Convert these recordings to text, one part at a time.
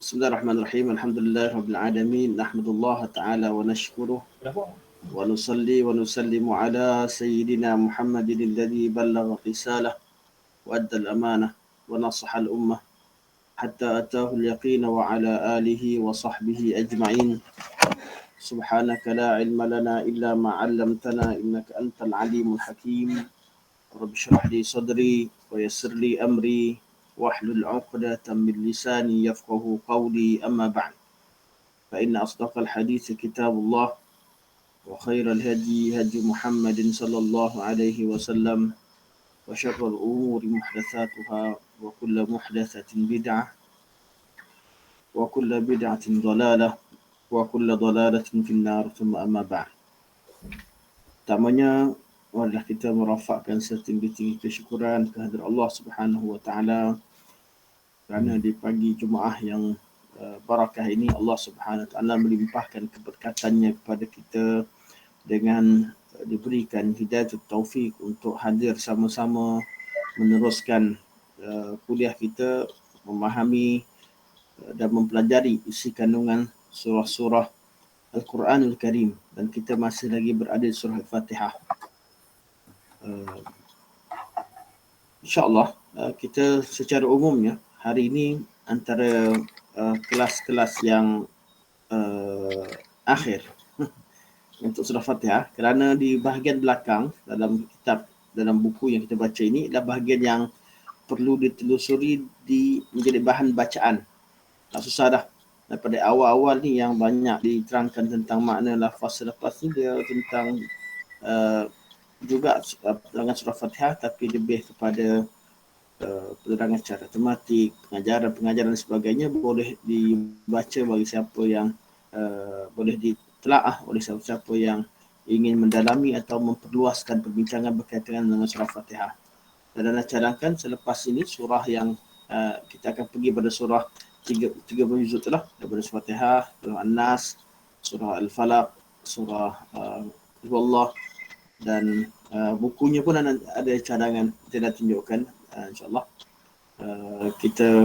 بسم الله الرحمن الرحيم. الحمد لله رب العالمين، نحمد الله تعالى ونشكره ونصلي ونسلم على سيدنا محمد الذي بلغ الرسالة وأدى الأمانة ونصح الأمة حتى أتاه اليقين، وعلى آله وصحبه أجمعين. سبحانك لا علم لنا إلا ما علمتنا إنك أنت العليم الحكيم. رب اشرح لي صدري ويسر لي أمري واحلل عقدة من لساني يفقه قولي. أما بعد، فإن أصدق الحديث كتاب الله، وخير الهدي هدي محمد صلى الله عليه وسلم، وشر الأمور محدثاتها، وكل محدثة بدعة، وكل بدعة ضلالة، وكل ضلالة في النار. ثم أما بعد. Pertamanya, marilah kita merafakkan setinggi-tinggi kesyukuran kehadrat Allah Subhanahu wa taala kerana di pagi Jumaat yang barakah ini Allah Subhanahu wa taala melimpahkan keberkatannya kepada kita dengan diberikan hidayah taufik untuk hadir sama-sama meneruskan kuliah kita, memahami dan mempelajari isi kandungan surah-surah Al-Quranul Karim, dan kita masih lagi berada di surah Al-Fatihah. InsyaAllah kita secara umumnya hari ini antara kelas-kelas yang akhir untuk surah Fatihah, kerana di bahagian belakang dalam kitab, dalam buku yang kita baca ini adalah bahagian yang perlu ditelusuri menjadi bahan bacaan. Tak susah dah. Daripada awal-awal ni yang banyak diterangkan tentang makna lafaz, selepas ni dia tentang juga penerangan surah Fatihah, tapi lebih kepada penerangan secara tematik, pengajaran dan sebagainya. Boleh dibaca bagi siapa yang boleh ditelaah oleh siapa-siapa yang ingin mendalami atau memperluaskan perbincangan berkaitan dengan surah Fatihah. Dan anda cadangkan selepas ini surah yang kita akan pergi pada surah 30 juzuk itulah, daripada surah Fatihah, surah An-Nas, surah Al-Falaq, surah Allah, dan bukunya pun ada cadangan kita dah tunjukkan. InsyaAllah kita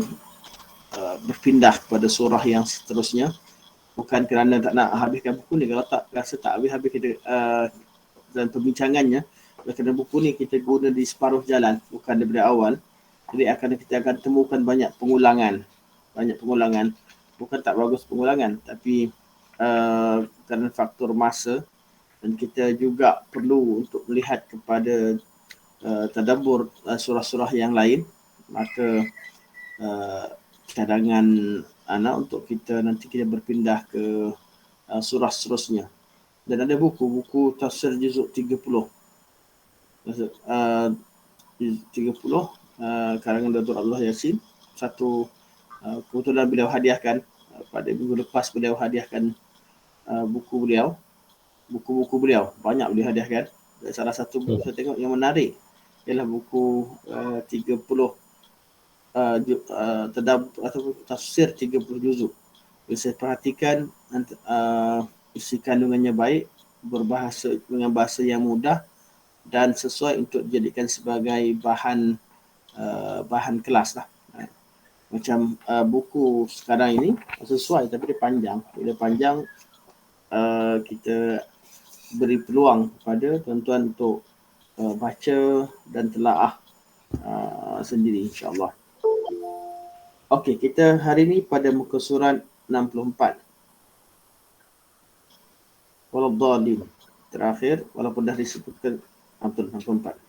berpindah kepada surah yang seterusnya, bukan kerana tak nak habiskan buku ni. Kalau tak rasa tak habis-habis kita dan perbincangannya, kerana buku ni kita guna di separuh jalan, bukan daripada awal. Jadi kita akan temukan banyak pengulangan. Bukan tak bagus pengulangan, tapi kerana faktor masa, dan kita juga perlu untuk melihat kepada tadabbur surah-surah yang lain, maka cadangan anak untuk kita nanti kita berpindah ke surah seterusnya. Dan ada buku tafsir juzuk 30. 30 karangan Dr. Abdullah Yassin. Satu kebetulan beliau hadiahkan pada minggu lepas, beliau hadiahkan buku-buku beliau. Banyak beliau hadiahkan. Dan salah satu buku saya tengok yang menarik ialah buku 30 atau tafsir 30 juzuk. Bila saya perhatikan isi kandungannya baik, berbahasa dengan bahasa yang mudah dan sesuai untuk dijadikan sebagai bahan kelas lah. Macam buku sekarang ini sesuai, tapi dia panjang. Bila panjang, kita beri peluang kepada tuan-tuan untuk baca dan telaah sendiri, insyaAllah. Okey, kita hari ini pada muka surat 64. Waladhdallin. Terakhir, walaupun dah disebutkan 64.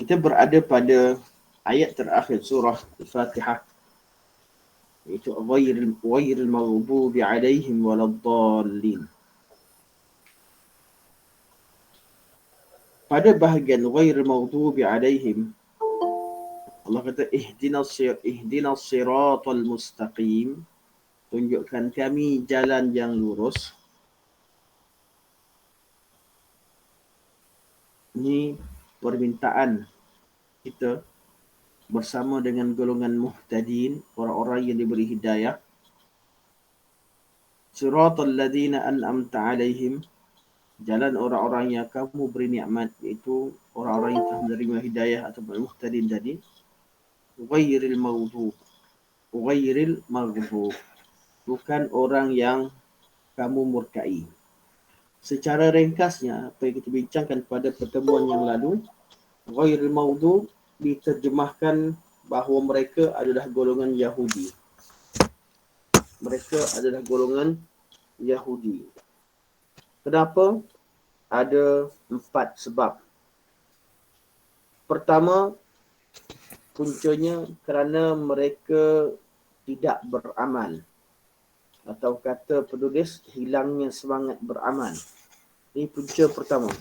Kita berada pada ayat terakhir surah Al-Fatihah, iaitu ghairil maghdubi alaihim waladdallin. Pada bahagian ghairil maghdubi alaihim, Allah kata ihdinas siratal mustaqim, tunjukkan kami jalan yang lurus. Ini permintaan kita bersama dengan golongan muhtadin, orang-orang yang diberi hidayah. Siratal ladzina an'amta alaihim, jalan orang-orang yang kamu beri nikmat, iaitu orang-orang yang telah menerima hidayah atau muhtadin tadi. ghairil maghdub. Ghairil maghdub. Bukan orang yang kamu murkai. Secara ringkasnya, apa yang kita bincangkan pada pertemuan yang lalu, ghairil maghdub diterjemahkan bahawa mereka adalah golongan Yahudi. Mereka adalah golongan Yahudi. Kenapa? Ada 4 sebab. Pertama, puncanya kerana mereka tidak beramal. Atau kata penulis, hilangnya semangat beramal. Ini punca pertama.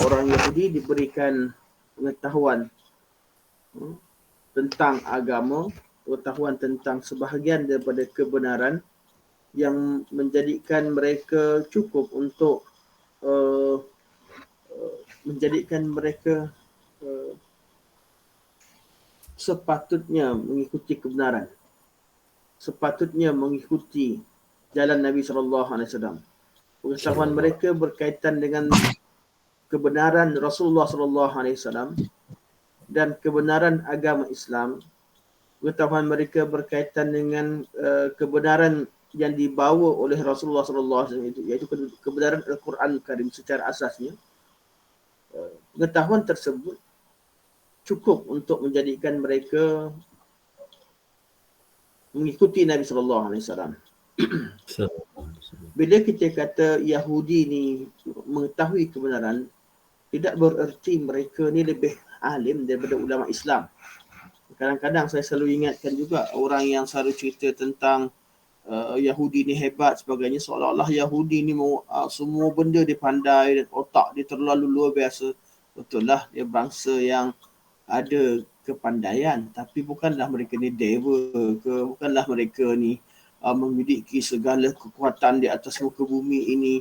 Orang Yahudi diberikan pengetahuan tentang agama, pengetahuan tentang sebahagian daripada kebenaran yang menjadikan mereka cukup untuk menjadikan mereka sepatutnya mengikuti kebenaran. Sepatutnya mengikuti jalan Nabi SAW. Pengetahuan mereka berkaitan dengan kebenaran Rasulullah SAW dan kebenaran agama Islam. Pengetahuan mereka berkaitan dengan kebenaran yang dibawa oleh Rasulullah SAW itu, iaitu kebenaran Al-Quran Karim secara asasnya. Pengetahuan tersebut cukup untuk menjadikan mereka mengikuti Nabi SAW. Bila kita kata Yahudi ni mengetahui kebenaran, tidak bererti mereka ni lebih alim daripada ulama Islam. Kadang-kadang saya selalu ingatkan juga orang yang selalu cerita tentang Yahudi ni hebat sebagainya, seolah-olah Yahudi ni semua benda dia pandai dan otak dia terlalu luar biasa. Betul lah, dia bangsa yang ada kepandaian, tapi bukanlah mereka ni dewa ke, bukanlah mereka ni memiliki segala kekuatan di atas muka bumi ini.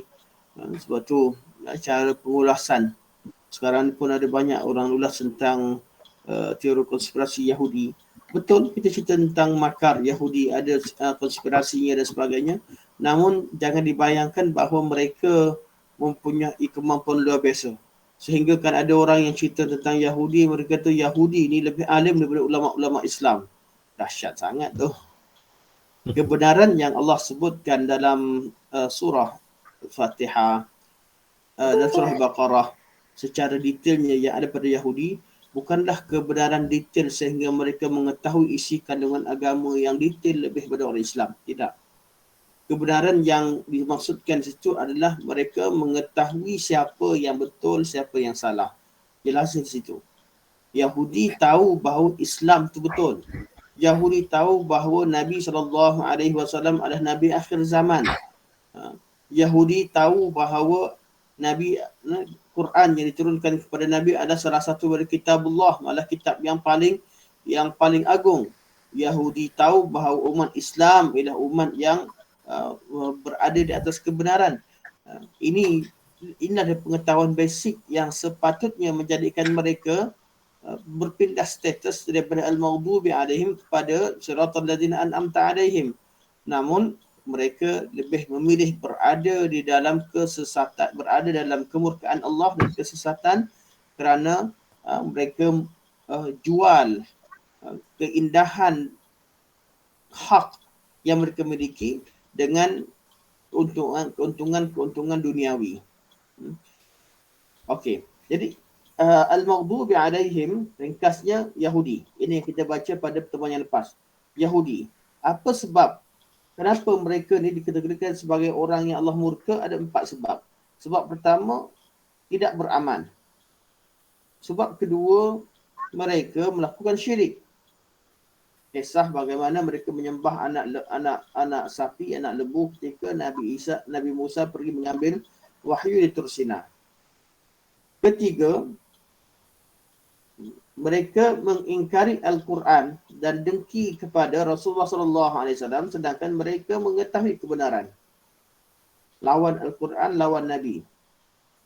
Sebab tu cara pengulasan sekarang pun ada banyak orang ulas tentang teori konspirasi Yahudi. Betul, kita cerita tentang makar Yahudi, ada konspirasinya dan sebagainya. Namun jangan dibayangkan bahawa mereka mempunyai kemampuan luar biasa. Sehingga kan ada orang yang cerita tentang Yahudi, mereka kata Yahudi ni lebih alim daripada ulama-ulama Islam. Dahsyat sangat tu. Kebenaran yang Allah sebutkan dalam surah Al-Fatihah dan surah Al-Baqarah secara detailnya yang ada pada Yahudi, bukanlah kebenaran detail sehingga mereka mengetahui isi kandungan agama yang detail lebih daripada orang Islam. Tidak. Kebenaran yang dimaksudkan situ adalah mereka mengetahui siapa yang betul, siapa yang salah. Jelas di situ. Yahudi tahu bahawa Islam itu betul. Yahudi tahu bahawa Nabi SAW adalah Nabi akhir zaman. Yahudi tahu bahawa Quran yang diturunkan kepada Nabi adalah salah satu dari kitabullah, malah kitab yang paling agung. Yahudi tahu bahawa umat Islam ialah umat yang berada di atas kebenaran. Ini adalah pengetahuan basic yang sepatutnya menjadikan mereka berpindah status daripada al-maghdubi alaihim kepada siratal ladzina an'amta alaihim. Namun mereka lebih memilih berada di dalam kesesatan, berada dalam kemurkaan Allah dan kesesatan kerana mereka jual keindahan hak yang mereka miliki dengan keuntungan duniawi. Okey, jadi al-maghdubi alaihim ringkasnya Yahudi. Ini yang kita baca pada pertemuan yang lepas. Yahudi. Apa sebab kenapa mereka ni dikategorikan sebagai orang yang Allah murka? Ada 4 sebab. Sebab pertama, tidak beramal. Sebab kedua, mereka melakukan syirik. Kisah bagaimana mereka menyembah anak sapi, anak lembu ketika Nabi Musa pergi mengambil wahyu di Tur Sina. Ketiga, mereka mengingkari Al-Quran dan dengki kepada Rasulullah SAW sedangkan mereka mengetahui kebenaran. Lawan Al-Quran, lawan Nabi.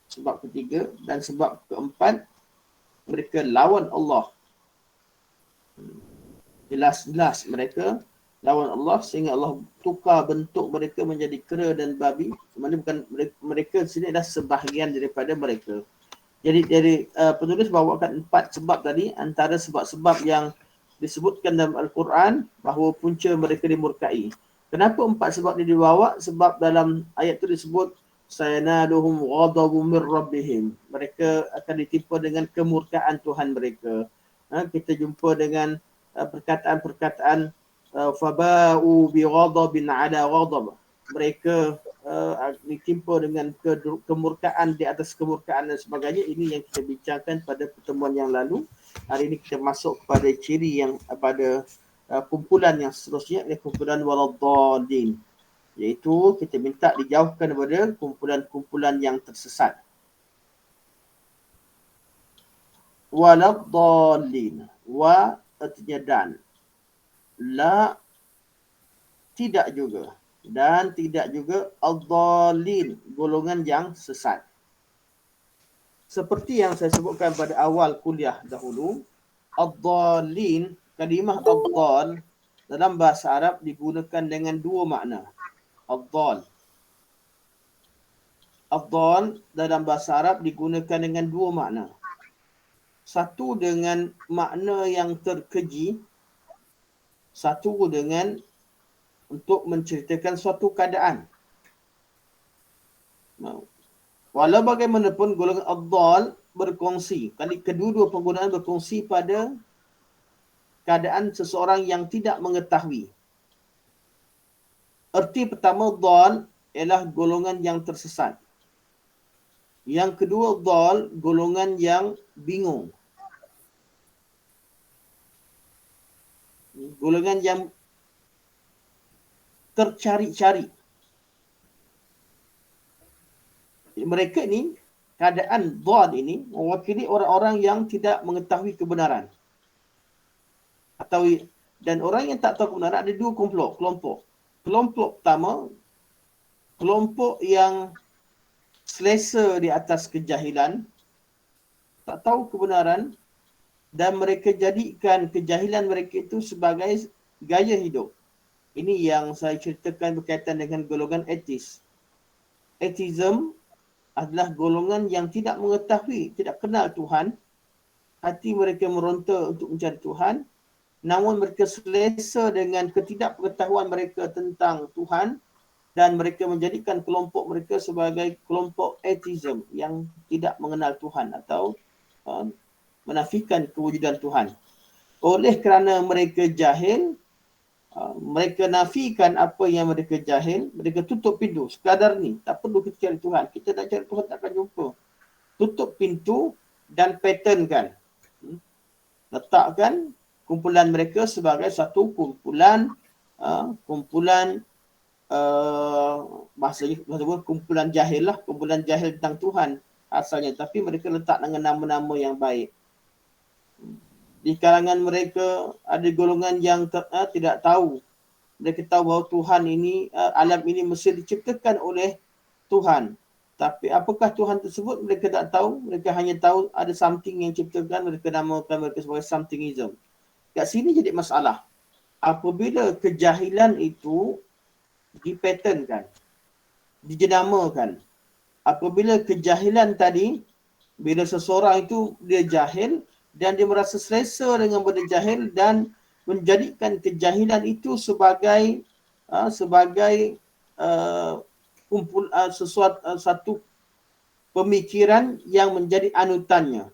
Sebab ketiga. Dan sebab keempat, mereka lawan Allah. Jelas-jelas mereka lawan Allah sehingga Allah tukar bentuk mereka menjadi kera dan babi. Sebenarnya bukan mereka di sini adalah sebahagian daripada mereka. Jadi dari penulis bawakan 4 sebab tadi, antara sebab-sebab yang disebutkan dalam Al-Quran bahawa punca mereka dimurkai. Kenapa 4 sebab ini dibawa? Sebab dalam ayat itu disebut sayanaluhum ghadabun min rabbihim. Mereka akan ditimpa dengan kemurkaan Tuhan mereka. Kita jumpa dengan perkataan-perkataan faba'u bi ghadabin ala ghadab. Mereka ditimpa dengan kemurkaan di atas kemurkaan dan sebagainya. Ini yang kita bincangkan pada pertemuan yang lalu. Hari ini kita masuk kepada ciri yang pada kumpulan yang seterusnya, kumpulan waladdallin, iaitu kita minta dijauhkan daripada kumpulan-kumpulan yang tersesat. Waladdallin, wa artinya dan, la tidak juga, dan tidak juga ad-dallin, golongan yang sesat. Seperti yang saya sebutkan pada awal kuliah dahulu, ad-dallin, kalimah ad-dall dalam bahasa Arab digunakan dengan dua makna. Ad-dall dalam bahasa Arab digunakan dengan dua makna. Satu dengan makna yang terkeji, satu dengan untuk menceritakan suatu keadaan. Walau bagaimanapun golongan ad-dall berkongsi, kedua-dua penggunaan berkongsi pada keadaan seseorang yang tidak mengetahui. Erti pertama dhal ialah golongan yang tersesat. Yang kedua dhal, golongan yang bingung. Golongan yang tercari-cari. Mereka ni, keadaan dhal ini mewakili orang-orang yang tidak mengetahui kebenaran. Dan orang yang tak tahu kebenaran ada dua kelompok. Kelompok pertama, kelompok yang selesa di atas kejahilan, tak tahu kebenaran, dan mereka jadikan kejahilan mereka itu sebagai gaya hidup. Ini yang saya ceritakan berkaitan dengan golongan ateis. Atheism adalah golongan yang tidak mengetahui, tidak kenal Tuhan. Hati mereka meronta untuk mencari Tuhan. Namun mereka selesa dengan ketidakpengetahuan mereka tentang Tuhan dan mereka menjadikan kelompok mereka sebagai kelompok atheism yang tidak mengenal Tuhan atau menafikan kewujudan Tuhan. Oleh kerana mereka jahil, mereka nafikan apa yang mereka jahil, mereka tutup pintu. Sekadar ni, tak perlu kita cari Tuhan. Kita nak cari Tuhan tak akan jumpa. Tutup pintu dan patternkan. Letakkan kumpulan mereka sebagai satu kumpulan bahasa kumpulan jahil lah, kumpulan jahil tentang Tuhan asalnya, tapi mereka letak dengan nama-nama yang baik. Di kalangan mereka ada golongan yang tidak tahu. Mereka tahu bahawa Tuhan ini, alam ini mesti diciptakan oleh Tuhan. Tapi apakah Tuhan tersebut mereka tak tahu. Mereka hanya tahu ada something yang ciptakan, mereka namakan mereka sebagai somethingism. Kat sini jadi masalah. Apabila kejahilan itu dipatternkan, dijenamakan. Apabila kejahilan tadi, bila seseorang itu dia jahil dan dia merasa selesa dengan benda jahil dan menjadikan kejahilan itu sebagai satu pemikiran yang menjadi anutannya.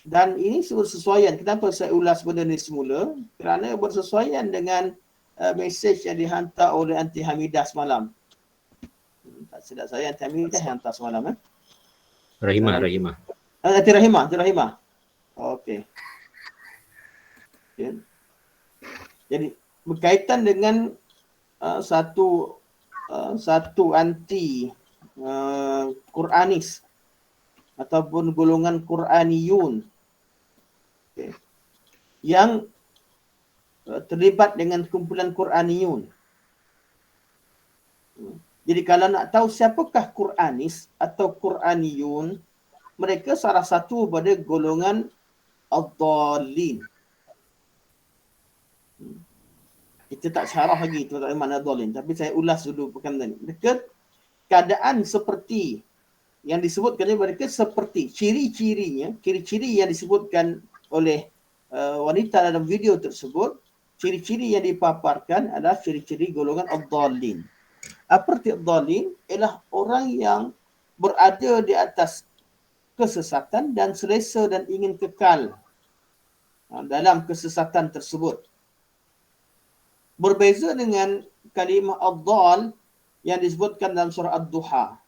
Dan ini bersesuaian. Kenapa saya ulas benda ni semula? Kerana bersesuaian dengan mesej yang dihantar oleh Aunty Hamidah semalam. Tak silap saya, Aunty Hamidah yang hantar semalam. Rahimah. Aunty Rahimah. Okey. Okay. Jadi berkaitan dengan satu anti Quranis ataupun golongan Quraniyun, okay, yang terlibat dengan kumpulan Quraniyun. Jadi kalau nak tahu siapakah Quranis atau Quraniyun, mereka salah satu pada golongan ad-dallin. Kita tak syarah lagi tu tak makna dallin, tapi saya ulas dulu perkataan ni. Mereka keadaan seperti yang disebutkan oleh mereka, seperti ciri-ciri yang disebutkan oleh wanita dalam video tersebut, ciri-ciri yang dipaparkan adalah ciri-ciri golongan ad-dallin. Apa arti ad-dallin? Ialah orang yang berada di atas kesesatan dan selesa dan ingin kekal dalam kesesatan tersebut. Berbeza dengan kalimah ad-dall yang disebutkan dalam surah Ad-Duha.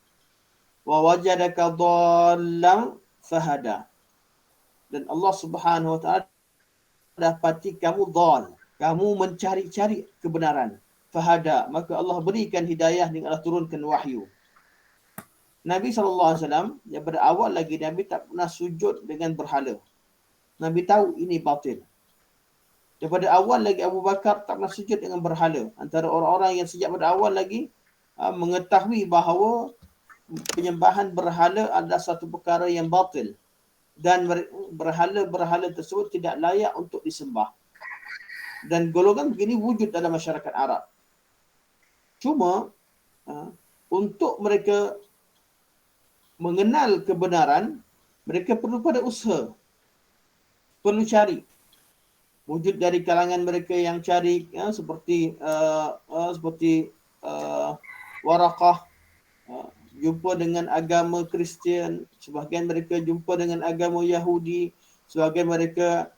Wa wajadaka dhallan fahada. Dan Allah Subhanahu wa taala dapati kamu dhal, kamu mencari-cari kebenaran. Fahada, maka Allah berikan hidayah dengan Allah turunkan wahyu. Nabi SAW, daripada awal lagi Nabi tak pernah sujud dengan berhala. Nabi tahu ini batil. Daripada awal lagi Abu Bakar tak pernah sujud dengan berhala. Antara orang-orang yang sejak pada awal lagi mengetahui bahawa penyembahan berhala adalah satu perkara yang batil. Dan berhala-berhala tersebut tidak layak untuk disembah. Dan golongan begini wujud dalam masyarakat Arab. Cuma untuk mereka mengenal kebenaran, mereka perlu pada usaha. Perlu cari. Wujud dari kalangan mereka yang cari seperti Waraqah, jumpa dengan agama Kristian, sebahagian mereka jumpa dengan agama Yahudi, sebahagian mereka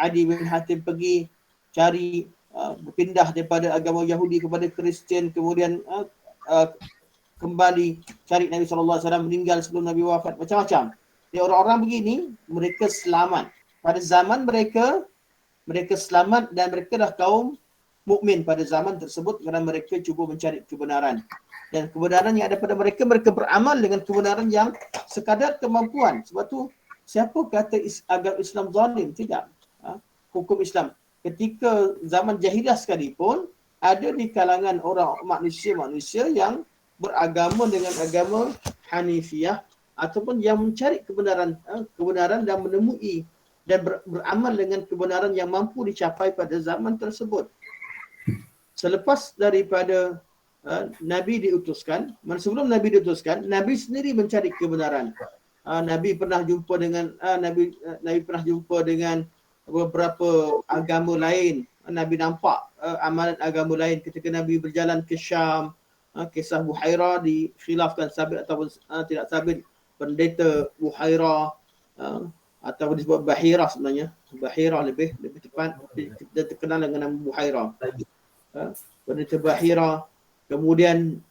Adi bin Hatim pergi cari berpindah daripada agama Yahudi kepada Kristian, kemudian kembali cari Nabi SAW, meninggal sebelum Nabi wafat, macam-macam. Jadi orang-orang begini mereka selamat. Pada zaman mereka selamat dan mereka dah kaum mukmin pada zaman tersebut kerana mereka cuba mencari kebenaran. Dan kebenaran yang ada pada mereka beramal dengan kebenaran yang sekadar kemampuan. Sebab tu siapa kata agama Islam zalim? Tidak. Hukum Islam. Ketika zaman jahiliah sekalipun, ada di kalangan orang manusia yang beragama dengan agama Hanifiyah ataupun yang mencari kebenaran dan menemui dan beramal dengan kebenaran yang mampu dicapai pada zaman tersebut. Selepas daripada Nabi diutuskan, sebelum Nabi diutuskan, Nabi sendiri mencari kebenaran. Nabi pernah jumpa dengan beberapa agama lain. Nabi nampak amalan agama lain ketika Nabi berjalan ke Syam. Kisah Buhairah dikhilafkan sabit ataupun tidak sabit. Pendeta Buhairah atau disebut Bahirah sebenarnya. Bahirah lebih tepat, dia terkenal dengan nama Buhairah. Pendeta Bahirah. Kemudian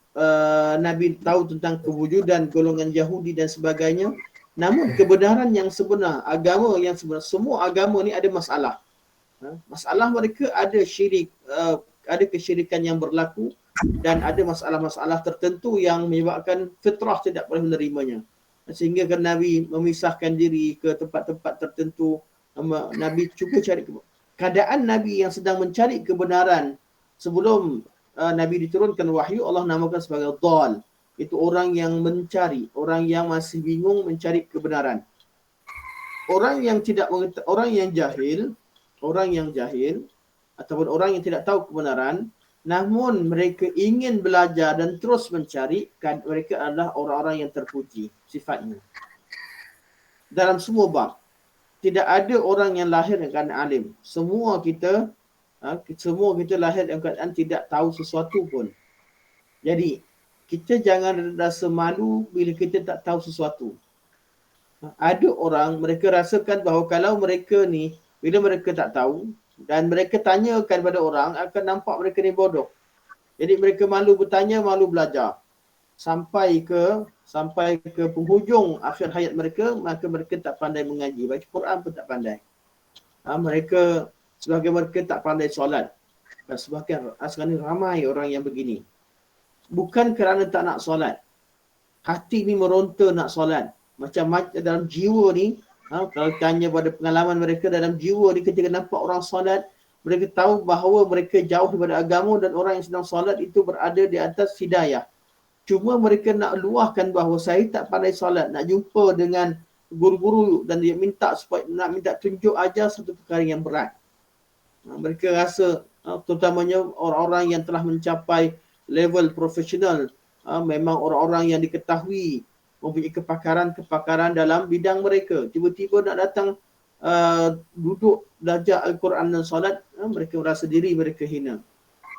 Nabi tahu tentang kewujudan golongan Yahudi dan sebagainya. Namun kebenaran yang sebenar, agama yang sebenar, semua agama ni ada masalah. Masalah mereka ada syirik, ada kesyirikan yang berlaku dan ada masalah-masalah tertentu yang menyebabkan fitrah tidak boleh menerimanya. Sehingga kan Nabi memisahkan diri ke tempat-tempat tertentu. Nabi cuba cari keadaan Nabi yang sedang mencari kebenaran sebelum Nabi diturunkan wahyu, Allah namakan sebagai dhal. Itu orang yang mencari, orang yang masih bingung mencari kebenaran. Orang yang jahil ataupun orang yang tidak tahu kebenaran, namun mereka ingin belajar dan terus mencari, mereka adalah orang-orang yang terpuji sifatnya. Dalam semua bab, tidak ada orang yang lahir dengan keadaan alim. Semua kita lahir dengan keadaan tidak tahu sesuatu pun. Jadi, kita jangan rasa malu bila kita tak tahu sesuatu. Ada orang, mereka rasakan bahawa kalau mereka ni, bila mereka tak tahu, dan mereka tanyakan kepada orang, akan nampak mereka ni bodoh. Jadi mereka malu bertanya, malu belajar. Sampai ke penghujung akhir hayat mereka, maka mereka tak pandai mengaji. Baca Quran pun tak pandai. Sebahagian mereka tak pandai solat. Sekarang ni ramai orang yang begini. Bukan kerana tak nak solat. Hati ni meronta nak solat. Macam dalam jiwa ni, kalau tanya pada pengalaman mereka, dalam jiwa ni ketika nampak orang solat, mereka tahu bahawa mereka jauh daripada agama dan orang yang sedang solat itu berada di atas hidayah. Cuma mereka nak luahkan bahawa saya tak pandai solat, nak jumpa dengan guru-guru dan dia minta tunjuk ajar satu perkara yang berat. Mereka rasa, terutamanya orang-orang yang telah mencapai level profesional, memang orang-orang yang diketahui mempunyai kepakaran dalam bidang mereka. Tiba-tiba nak datang duduk belajar Al-Quran dan solat, mereka merasa diri mereka hina.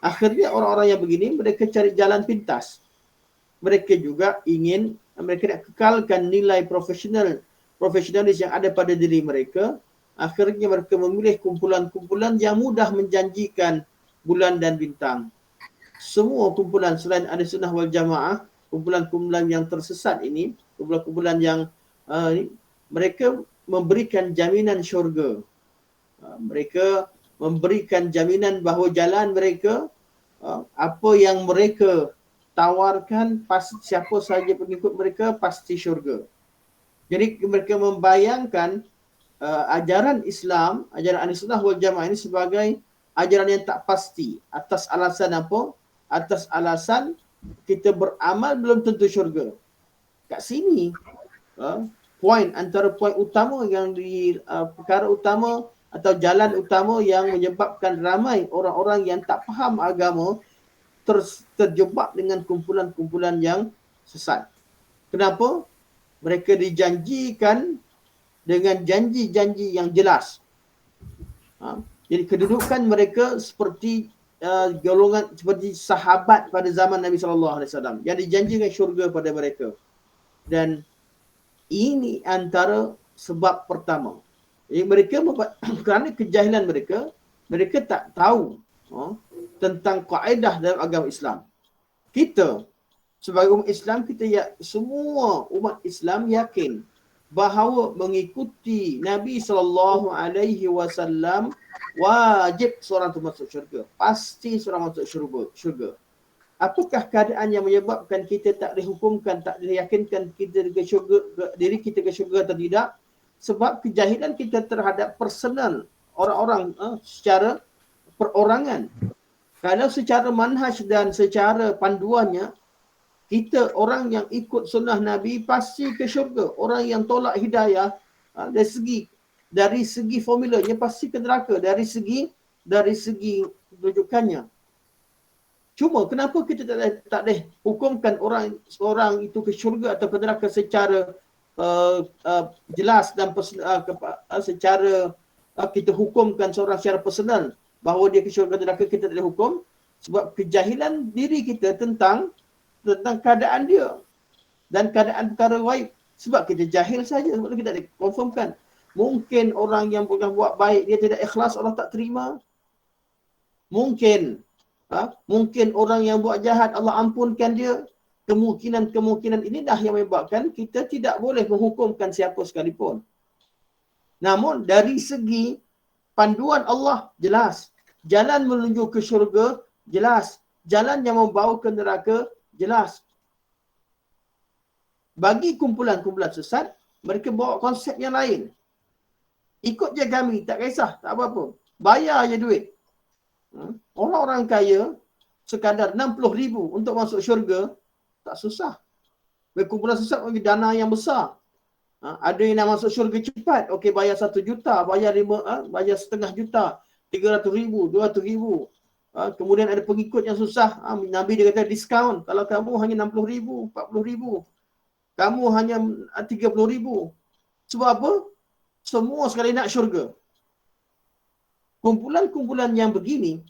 Akhirnya orang-orang yang begini, mereka cari jalan pintas. Mereka juga ingin, mereka nak kekalkan nilai profesionalis yang ada pada diri mereka. Akhirnya mereka memilih kumpulan-kumpulan yang mudah menjanjikan bulan dan bintang. Semua kumpulan selain Ahlussunnah wal Jamaah, kumpulan-kumpulan yang tersesat ini, kumpulan-kumpulan yang mereka memberikan jaminan syurga. Mereka memberikan jaminan bahawa jalan mereka, apa yang mereka tawarkan, pasti siapa sahaja pengikut mereka pasti syurga. Jadi mereka membayangkan ajaran Islam, ajaran Ahlussunnah wal Jamaah ini sebagai ajaran yang tak pasti. Atas alasan apa? Atas alasan kita beramal belum tentu syurga. Kat sini antara poin utama yang perkara utama atau jalan utama yang menyebabkan ramai orang-orang yang tak faham agama terjebak dengan kumpulan-kumpulan yang sesat. Kenapa? Mereka dijanjikan dengan janji-janji yang jelas. Jadi kedudukan mereka seperti golongan, seperti sahabat pada zaman Nabi SAW yang dijanjikan syurga pada mereka. Dan ini antara sebab pertama. Jadi mereka kerana kejahilan mereka, mereka tak tahu tentang kaedah dalam agama Islam. Kita sebagai umat Islam, semua umat Islam yakin bahawa mengikuti Nabi SAW wajib seorang itu masuk syurga. Pasti seorang masuk syurga. Apakah keadaan yang menyebabkan kita tak dihukumkan, tak diyakinkan diri kita ke syurga atau tidak? Sebab kejahilan kita terhadap personal orang-orang secara perorangan. Kalau secara manhaj dan secara panduannya, kita orang yang ikut sunnah Nabi pasti ke syurga. Orang yang tolak hidayah dari segi formulanya pasti ke neraka, dari segi rujukannya. Cuma kenapa kita tak boleh hukumkan seorang itu ke syurga atau ke neraka secara jelas dan secara kita hukumkan seorang secara personal bahawa dia ke syurga atau neraka, kita tak boleh hukum sebab kejahilan diri kita tentang keadaan dia dan keadaan perkara gaib. Sebab kita jahil saja, sebab kita tak confirmkan. Mungkin orang yang buat baik dia tidak ikhlas, Allah tak terima. Mungkin orang yang buat jahat Allah ampunkan dia. Kemungkinan inilah yang menyebabkan kita tidak boleh menghukumkan siapa sekalipun. Namun dari segi panduan Allah jelas, jalan menuju ke syurga jelas, jalan yang membawa ke neraka jelas. Bagi kumpulan-kumpulan sesat, mereka bawa konsep yang lain. Ikut je kami, tak kisah, tak apa-apa. Bayar je duit. Orang-orang kaya sekadar 60,000 untuk masuk syurga, tak susah. Kumpulan sesat bagi dana yang besar. Ada yang nak masuk syurga cepat, okey bayar 1 juta, bayar 1/2 juta, 300,000, 200,000. Kemudian ada pengikut yang susah. Nabi dia kata diskaun. Kalau kamu hanya 60,000, 40,000. Kamu hanya 30,000. Sebab apa? Semua sekali nak syurga. Kumpulan-kumpulan yang begini,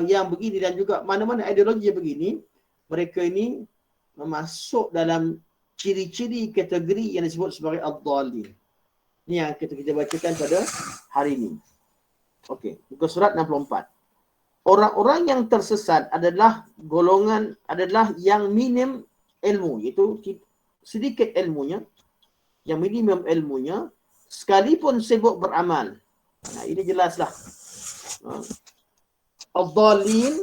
yang begini dan juga mana-mana ideologi yang begini, mereka ini masuk dalam ciri-ciri kategori yang disebut sebagai ad-dhalin. Ini yang kita bacakan pada hari ini. Okey, muka surat 64. Orang-orang yang tersesat adalah yang minim ilmu, iaitu sedikit ilmunya, yang minimum ilmunya, sekalipun sibuk beramal. Ini jelaslah. Ad-dhalin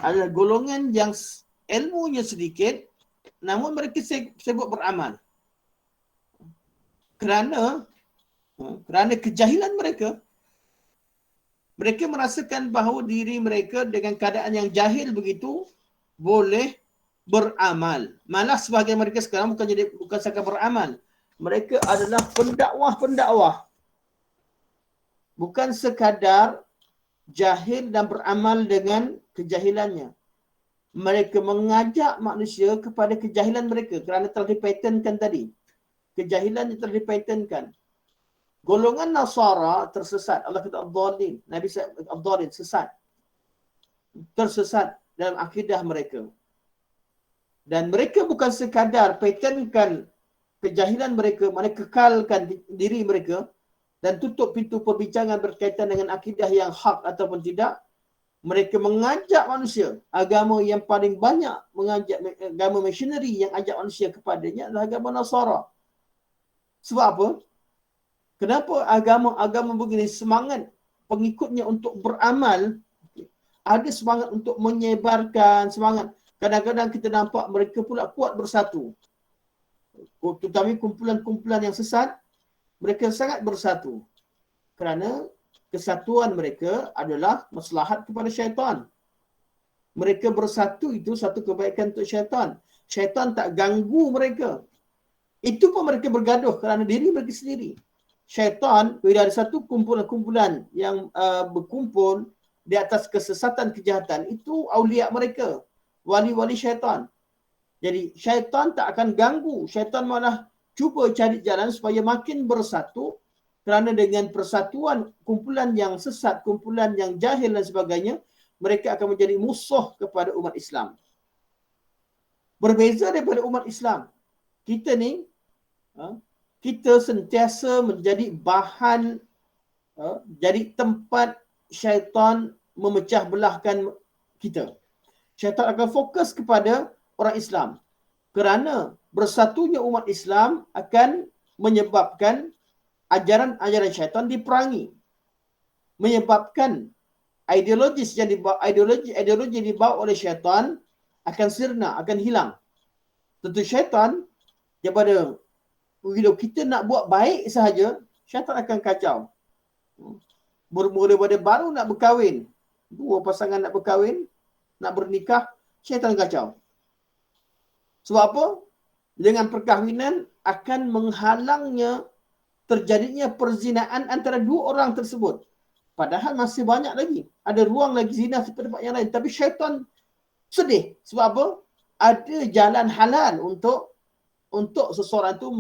adalah golongan yang ilmunya sedikit, namun mereka sibuk beramal. Kerana kejahilan mereka, mereka merasakan bahawa diri mereka dengan keadaan yang jahil begitu boleh beramal. Malah sebahagian mereka sekarang bukan sekadar beramal. Mereka adalah pendakwah. Bukan sekadar jahil dan beramal dengan kejahilannya. Mereka mengajak manusia kepada kejahilan mereka kerana telah dipatenkan tadi. Kejahilan yang telah dipatenkan. golongan Nasara tersesat. Allah kata ad-dhalin. Nabi ad-dhalin, sesat. Tersesat dalam akidah mereka. Dan mereka bukan sekadar patentkan kejahilan mereka, mereka kekalkan diri mereka dan tutup pintu perbincangan berkaitan dengan akidah yang hak ataupun tidak. Mereka mengajak manusia. Agama yang paling banyak mengajak, agama missionary yang ajak manusia kepadanya adalah agama Nasara. Sebab apa? Kenapa agama-agama begini semangat pengikutnya untuk beramal, ada semangat untuk menyebarkan semangat. Kadang-kadang kita nampak mereka pula kuat bersatu. Terutama kumpulan-kumpulan yang sesat, mereka sangat bersatu. Kerana kesatuan mereka adalah maslahat kepada syaitan. Mereka bersatu itu satu kebaikan untuk syaitan. Syaitan tak ganggu mereka. Itu pun mereka bergaduh kerana diri mereka sendiri. Syaitan, bila ada satu kumpulan-kumpulan yang berkumpul di atas kesesatan kejahatan, itu awliya mereka, wali-wali syaitan. Jadi syaitan tak akan ganggu. Syaitan malah cuba cari jalan supaya makin bersatu, kerana dengan persatuan kumpulan yang sesat, kumpulan yang jahil dan sebagainya, mereka akan menjadi musuh kepada umat Islam. Berbeza daripada umat Islam. Kita ni, kita sentiasa menjadi bahan, jadi tempat syaitan memecah belahkan kita. Syaitan akan fokus kepada orang Islam. Kerana bersatunya umat Islam akan menyebabkan ajaran-ajaran syaitan diperangi. Menyebabkan ideologi yang dibawa oleh syaitan akan sirna, akan hilang. Tentu syaitan, daripada bila kita nak buat baik sahaja, syaitan akan kacau. Bermula daripada baru nak berkahwin, dua pasangan nak berkahwin, nak bernikah, syaitan kacau. Sebab apa? Dengan perkahwinan akan menghalangnya terjadinya perzinaan antara dua orang tersebut. Padahal masih banyak lagi. Ada ruang lagi zina di tempat yang lain. Tapi syaitan sedih. Sebab apa? Ada jalan halal untuk seseorang itu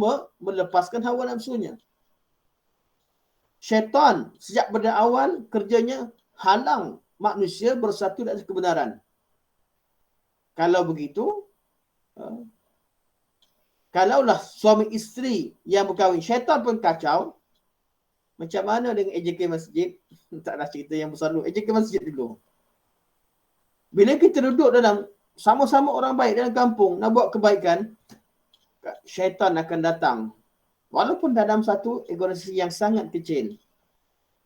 melepaskan hawa nafsunya. Syaitan sejak pada awal kerjanya halang manusia bersatu di atas kebenaran. Kalau begitu, kalaulah suami isteri yang berkahwin, syaitan pun kacau, macam mana dengan AJK Masjid? Taklah cerita yang besar dulu. AJK Masjid dulu. Bila kita duduk dalam, sama-sama orang baik dalam kampung, nak buat kebaikan, syaitan akan datang. Walaupun dalam satu organisasi yang sangat kecil.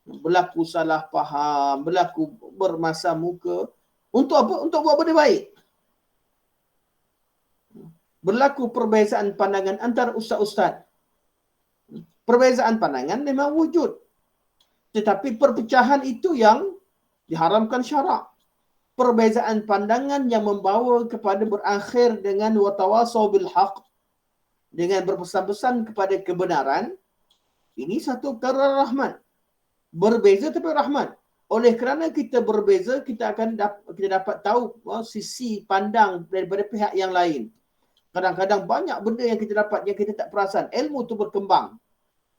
Berlaku salah faham, berlaku bermasa muka. Untuk apa? Untuk buat benda baik. Berlaku perbezaan pandangan antara ustaz-ustaz. Perbezaan pandangan memang wujud. Tetapi perpecahan itu yang diharamkan syarak. Perbezaan pandangan yang membawa kepada berakhir dengan watawasau bil haq, dengan berpesan-pesan kepada kebenaran, ini satu perkara rahmat. Berbeza tapi rahmat. Oleh kerana kita berbeza, kita dapat tahu sisi pandang daripada pihak yang lain. Kadang-kadang banyak benda yang kita dapat yang kita tak perasan. Ilmu tu berkembang.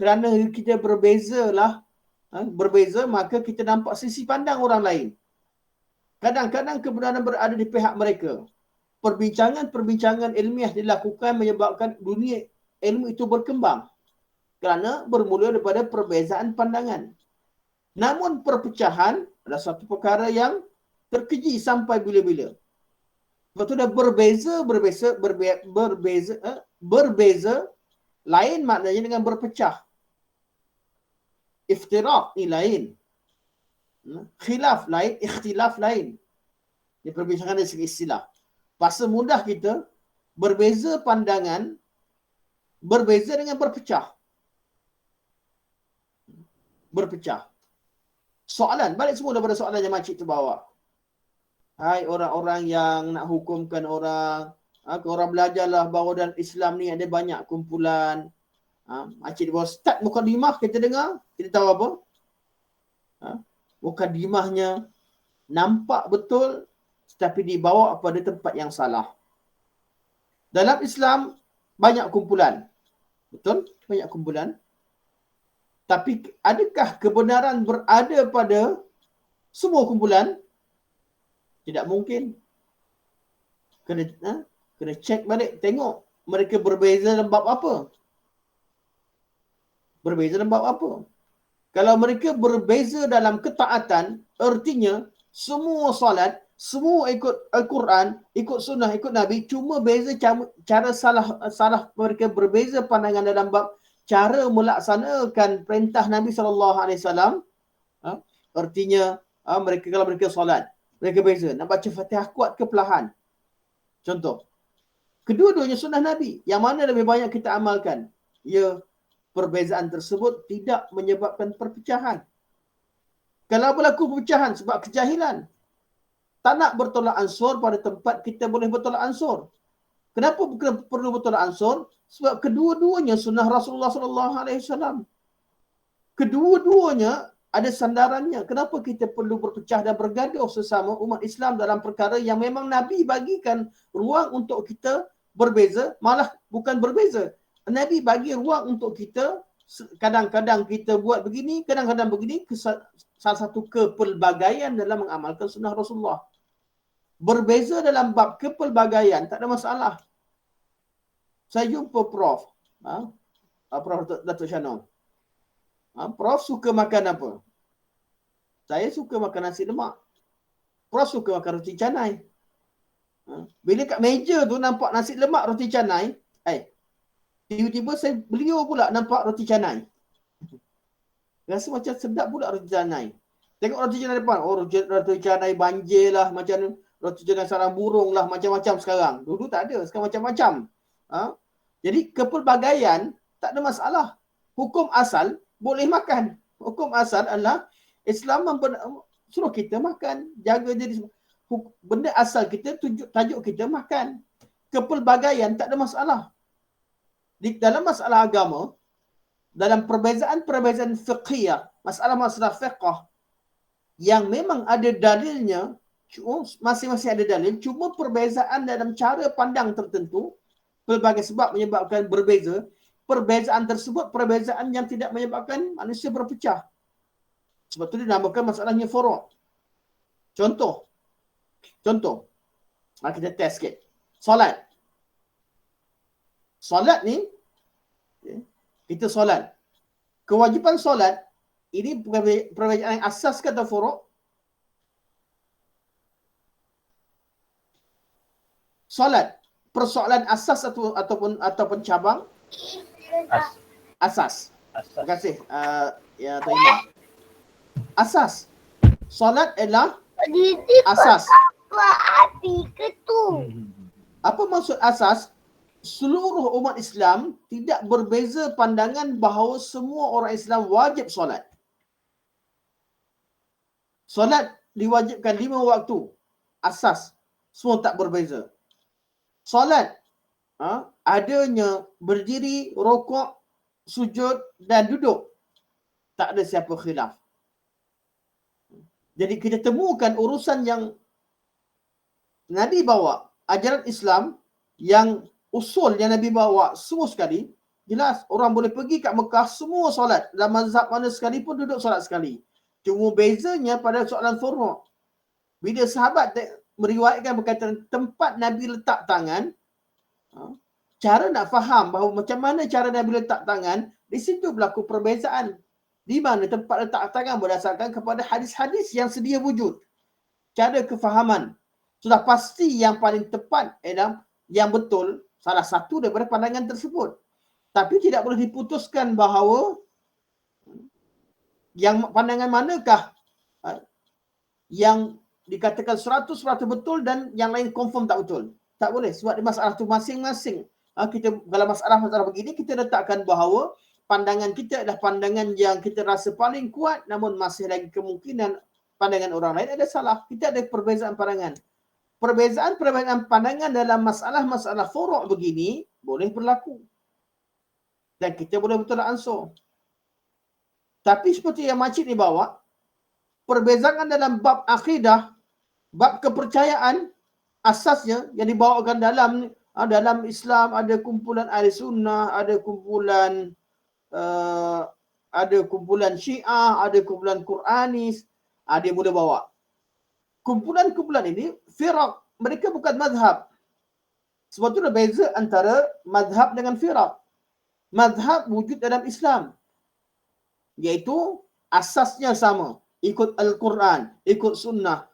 Kerana kita berbeza, maka kita nampak sisi pandang orang lain. Kadang-kadang kebenaran berada di pihak mereka. Perbincangan-perbincangan ilmiah dilakukan menyebabkan dunia ilmu itu berkembang. Kerana bermula daripada perbezaan pandangan. Namun perpecahan adalah satu perkara yang terkeji sampai bila-bila. Sebab tu dah berbeza, lain maknanya dengan berpecah. Iftiraq ni lain. Khilaf lain, ikhtilaf lain. Dia perbincangan dari segi istilah. Pasal mudah kita berbeza pandangan, berbeza dengan berpecah. Berpecah. Soalan, balik semua daripada soalan yang makcik tu bawa. Hai orang-orang yang nak hukumkan orang, korang belajarlah bahawa dalam Islam ni ada banyak kumpulan. Makcik dia bawa start mukadimah, kita dengar, kita tahu apa? Mukadimahnya nampak betul, tetapi dibawa pada tempat yang salah. Dalam Islam, banyak kumpulan. Betul? Banyak kumpulan. Tapi adakah kebenaran berada pada semua kumpulan? Tidak mungkin. Kena cek balik, tengok mereka berbeza dalam bab apa. Berbeza dalam bab apa. Kalau mereka berbeza dalam ketaatan, artinya semua solat, semua ikut Al-Quran, ikut sunnah, ikut Nabi, cuma beza cara salah mereka berbeza pandangan dalam bab cara melaksanakan perintah Nabi SAW. Artinya mereka kalau mereka solat, mereka beza. Nak baca Fatihah kuat ke perlahan? Contoh. Kedua-duanya sunnah Nabi. Yang mana lebih banyak kita amalkan? Ya, perbezaan tersebut tidak menyebabkan perpecahan. Kalau berlaku perpecahan sebab kejahilan, tak nak bertolak ansur pada tempat kita boleh bertolak ansur. Kenapa perlu bertolak ansur? Sebab kedua-duanya sunnah Rasulullah SAW. Kedua-duanya ada sandarannya. Kenapa kita perlu berpecah dan bergaduh sesama umat Islam dalam perkara yang memang Nabi bagikan ruang untuk kita berbeza, malah bukan berbeza. Nabi bagi ruang untuk kita, kadang-kadang kita buat begini, kadang-kadang begini, salah satu kepelbagaian dalam mengamalkan sunnah Rasulullah. Berbeza dalam bab kepelbagaian, tak ada masalah. Saya jumpa Prof. Prof. Datuk Shanong. Prof suka makan apa? Saya suka makan nasi lemak. Prof suka makan roti canai. Bila kat meja tu nampak nasi lemak, roti canai, tiba-tiba beliau pula nampak roti canai. Rasa macam sedap pula roti canai. Tengok roti canai depan. Oh, roti canai banjir lah. Macam roti canai sarang burung lah. Macam-macam sekarang. Dulu tak ada. Sekarang macam-macam. Jadi kepelbagaian tak ada masalah. Hukum asal boleh makan. Hukum asal adalah Islam suruh kita makan. Jaga diri. Benda asal kita, tajuk kita makan. Kepelbagaian tak ada masalah. Di dalam masalah agama, dalam perbezaan-perbezaan fiqhiyah, masalah-masalah fiqh yang memang ada dalilnya, masing-masing ada dalil, cuma perbezaan dalam cara pandang tertentu, pelbagai sebab menyebabkan berbeza. Perbezaan tersebut perbezaan yang tidak menyebabkan manusia berpecah. Sebab itu dinamakan masalahnya furu'. Contoh. Kita test sikit. Solat ni, kita solat. Kewajipan solat, ini perbezaan yang asas ke atau furu'? Solat, persoalan asas ataupun cabang? Asas. Terima kasih. Ya, Tuan Imam. Asas. Solat adalah asas. Apa maksud asas? Seluruh umat Islam tidak berbeza pandangan bahawa semua orang Islam wajib solat. Solat diwajibkan 5 waktu. Asas. Semua tak berbeza. Solat adanya berdiri, rokok, sujud dan duduk. Tak ada siapa khilaf. Jadi kita temukan urusan yang Nabi bawa, ajaran Islam yang usul yang Nabi bawa semua sekali, jelas orang boleh pergi kat Mekah semua solat. Dalam mazhab mana sekalipun duduk solat sekali. Cuma bezanya pada soalan furu'. Bila sahabat meriwayatkan berkaitan tempat Nabi letak tangan, cara nak faham bahawa macam mana cara Nabi letak tangan, di situ berlaku perbezaan. Di mana tempat letak tangan berdasarkan kepada hadis-hadis yang sedia wujud. Cara kefahaman. Sudah pasti yang paling tepat adalah yang betul, salah satu daripada pandangan tersebut. Tapi tidak boleh diputuskan bahawa yang pandangan manakah yang dikatakan 100% betul dan yang lain confirm tak betul. Tak boleh. Sebab di masalah tu masing-masing. Kita dalam masalah-masalah begini, kita letakkan bahawa pandangan kita adalah pandangan yang kita rasa paling kuat, namun masih lagi kemungkinan pandangan orang lain ada salah. Kita ada perbezaan pandangan. Perbezaan pandangan dalam masalah-masalah furu' begini boleh berlaku. Dan kita boleh bertolak ansur. Tapi seperti yang makcik ni bawa, perbezaan dalam bab akidah, bab kepercayaan, asasnya yang dibawakan dalam Islam ada kumpulan ahli sunnah, ada kumpulan ada kumpulan Syiah, ada kumpulan Quranis, dia boleh bawa. Kumpulan-kumpulan ini firaq, mereka bukan mazhab. Sebab itu ada beza antara mazhab dengan firaq. Mazhab wujud dalam Islam, iaitu asasnya sama, ikut Al-Quran, ikut sunnah,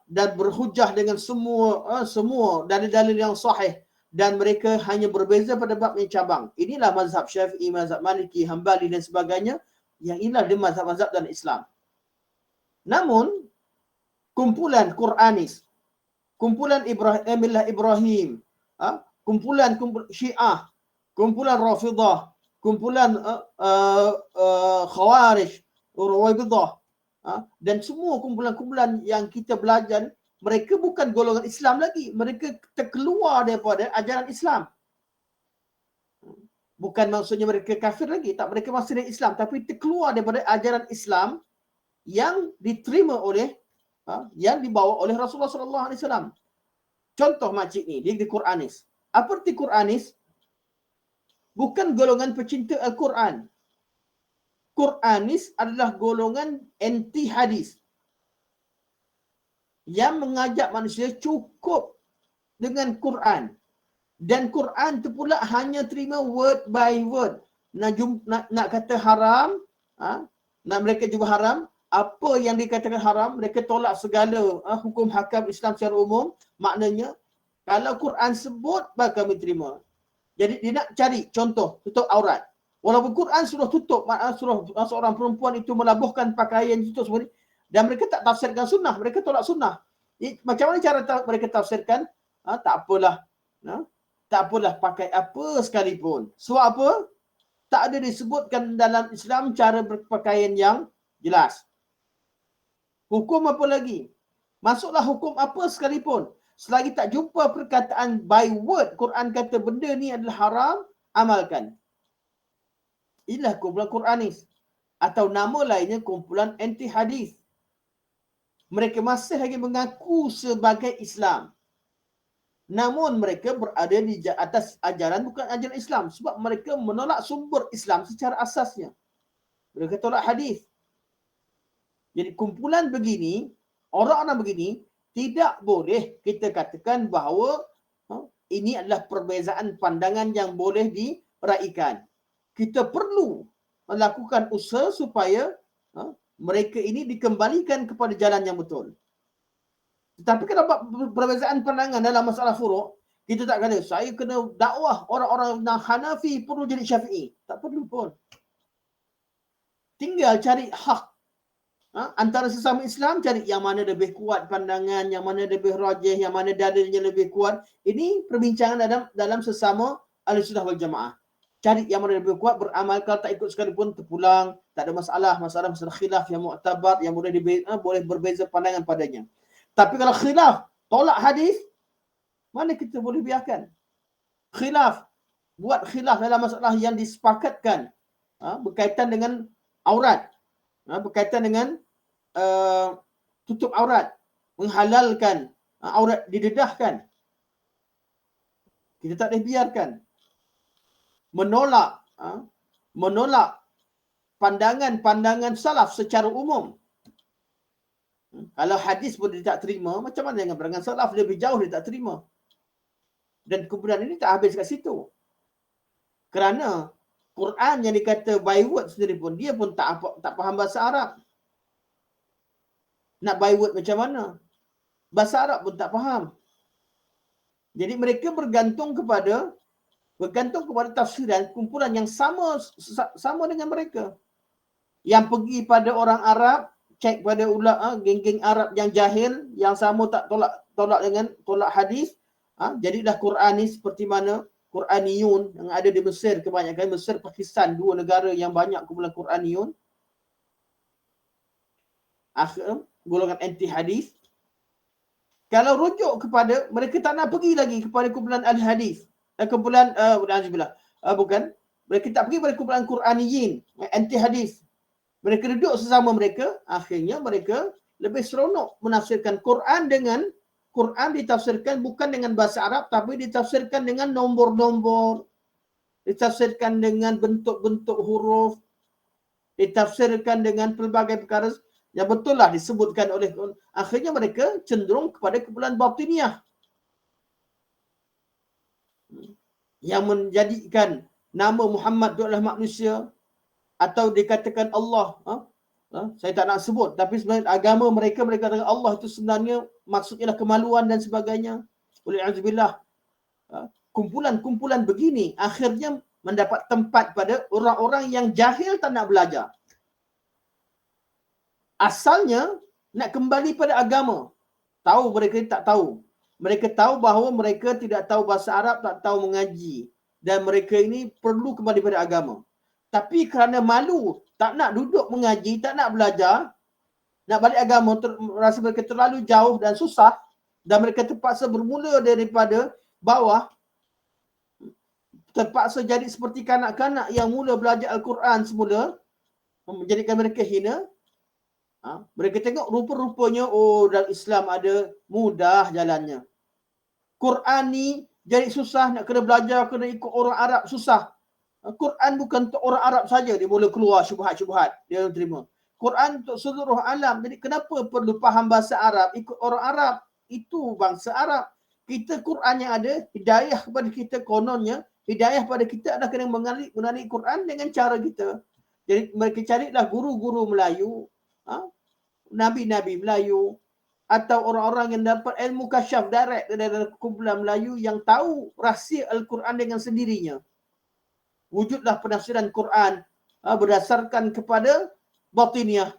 dan berhujah dengan semua dalil-dalil yang sahih, dan mereka hanya berbeza pada bab yang cabang. Inilah mazhab Syafi'i, mazhab Maliki, Hambali dan sebagainya, yang inilah dia mazhab-mazhab dalam Islam. Namun kumpulan Quranis, kumpulan Ibrahim, kumpulan Syiah, kumpulan Rafidah, kumpulan Khawarij, Rawabidah, dan semua kumpulan-kumpulan yang kita belajar, mereka bukan golongan Islam lagi. Mereka terkeluar daripada ajaran Islam. Bukan maksudnya mereka kafir lagi. Tak, mereka masih dari Islam. Tapi terkeluar daripada ajaran Islam yang diterima oleh, yang dibawa oleh Rasulullah SAW. Contoh makcik ni, dia di Quranis. Apa arti Quranis? Bukan golongan pecinta Al-Quran. Quranis adalah golongan anti hadis, yang mengajak manusia cukup dengan Quran. Dan Quran tu pula hanya terima word by word. Nak kata haram, nak mereka jumpa haram, apa yang dikatakan haram, mereka tolak segala hukum hakam Islam secara umum. Maknanya, kalau Quran sebut, baru kami terima. Jadi dia nak cari contoh, tutup aurat. Walaupun Quran suruh tutup, suruh seorang perempuan itu melabuhkan pakaian, tutup semua ni, dan mereka tak tafsirkan sunnah, mereka tolak sunnah. Macam mana cara mereka tafsirkan? Tak apalah. Tak apalah pakai apa sekalipun. Sebab apa? Tak ada disebutkan dalam Islam cara berpakaian yang jelas. Hukum apa lagi? Masuklah hukum apa sekalipun. Selagi tak jumpa perkataan by word, Quran kata benda ni adalah haram, amalkan. Inilah kumpulan Quranis. Atau nama lainnya kumpulan anti hadis. Mereka masih lagi mengaku sebagai Islam. Namun mereka berada di atas ajaran bukan ajaran Islam. Sebab mereka menolak sumber Islam secara asasnya. Mereka tolak hadis. Jadi kumpulan begini, orang-orang begini, tidak boleh kita katakan bahawa ini adalah perbezaan pandangan yang boleh diraikan. Kita perlu melakukan usaha supaya mereka ini dikembalikan kepada jalan yang betul. Tetapi kalau perbezaan pandangan dalam masalah furuk, kita tak kata, saya kena dakwah orang-orang Hanafi perlu jadi Syafi'i. Tak perlu pun. Tinggal cari hak. Antara sesama Islam, cari yang mana lebih kuat pandangan, yang mana lebih rajih, yang mana dalilnya lebih kuat. Ini perbincangan dalam sesama Ahlussunnah wal Jamaah. Cari yang mana lebih kuat, beramal. Kalau tak ikut sekalipun, terpulang. Tak ada masalah. Masalah khilaf yang mu'tabar, yang boleh berbeza pandangan padanya. Tapi kalau khilaf, tolak hadis, mana kita boleh biarkan? Khilaf, buat khilaf dalam masalah yang disepakatkan, berkaitan dengan aurat, berkaitan dengan tutup aurat, menghalalkan aurat didedahkan. Kita tak boleh biarkan. Menolak pandangan-pandangan salaf secara umum. Kalau hadis pun dia tak terima, macam mana dengan pandangan salaf? Lebih jauh dia tak terima. Dan kumpulan ini tak habis kat situ. Kerana Quran yang dikata by word sendiri pun, dia pun tak faham bahasa Arab. Nak by word macam mana? Bahasa Arab pun tak faham. Jadi mereka bergantung kepada tafsiran kumpulan yang sama dengan mereka. Yang pergi pada orang Arab, cek pada geng-geng Arab yang jahil, yang sama tak tolak hadis, jadilah Quranis seperti mana Quraniyun yang ada di Mesir, kebanyakan Mesir, Pakistan, dua negara yang banyak kumpulan Quraniyun. Golongan anti hadis. Kalau rujuk kepada, mereka tak nak pergi lagi kepada kumpulan al-hadis. Kumpulan mereka tak pergi pada kumpulan Quraniyin, anti hadis. Mereka duduk sesama mereka, akhirnya mereka lebih seronok menafsirkan Quran dengan Quran ditafsirkan bukan dengan bahasa Arab, tapi ditafsirkan dengan nombor-nombor, ditafsirkan dengan bentuk-bentuk huruf. ditafsirkan dengan pelbagai perkara yang betul lah disebutkan oleh, akhirnya mereka cenderung kepada kumpulan batiniah yang menjadikan nama Muhammad itu adalah manusia, atau dikatakan Allah. Saya tak nak sebut, tapi sebenarnya agama mereka katakan Allah itu sebenarnya maksudnya kemaluan dan sebagainya. Waliyahzubillah. Kumpulan-kumpulan begini akhirnya mendapat tempat pada orang-orang yang jahil tak nak belajar. Asalnya nak kembali pada agama. Tahu mereka tak tahu. Mereka tahu bahawa mereka tidak tahu bahasa Arab, tak tahu mengaji. Dan mereka ini perlu kembali pada agama. Tapi kerana malu, tak nak duduk mengaji, tak nak belajar, nak balik agama, rasa mereka terlalu jauh dan susah, dan mereka terpaksa bermula daripada bawah, terpaksa jadi seperti kanak-kanak yang mula belajar Al-Quran semula, menjadikan mereka hina. Mereka tengok rupa-rupanya, dalam Islam ada mudah jalannya. Quran ni jadi susah, nak kena belajar, kena ikut orang Arab, susah. Quran bukan untuk orang Arab saja, dia boleh keluar syubhat-syubhat, dia terima. Quran untuk seluruh alam. Jadi kenapa perlu faham bahasa Arab, ikut orang Arab? Itu bangsa Arab. Kita Quran yang ada, hidayah kepada kita, kononnya hidayah pada kita adalah kena mengenali Quran dengan cara kita. Jadi mereka carilah guru-guru Melayu, Nabi-Nabi Melayu, atau orang-orang yang dapat ilmu kasyaf direct dari kumpulan Melayu yang tahu rahsia Al-Quran dengan sendirinya. Wujudlah penafsiran Quran berdasarkan kepada batiniah.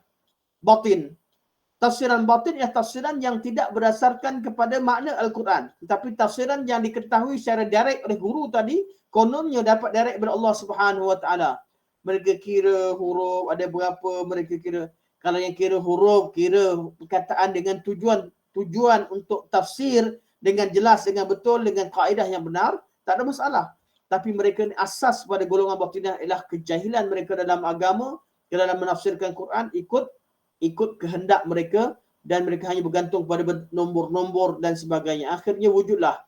Batin. Tafsiran batin ialah tafsiran yang tidak berdasarkan kepada makna Al-Quran, tetapi tafsiran yang diketahui secara direct oleh guru tadi, kononnya dapat direct daripada Allah Subhanahu Wa Taala. Mereka kira huruf ada berapa, mereka kira. Kalau yang kira huruf, kira perkataan dengan tujuan untuk tafsir dengan jelas, dengan betul, dengan kaedah yang benar, tak ada masalah. Tapi mereka asas pada golongan batiniah ialah kejahilan mereka dalam agama, dalam menafsirkan Quran, ikut kehendak mereka, dan mereka hanya bergantung pada nombor-nombor dan sebagainya. Akhirnya wujudlah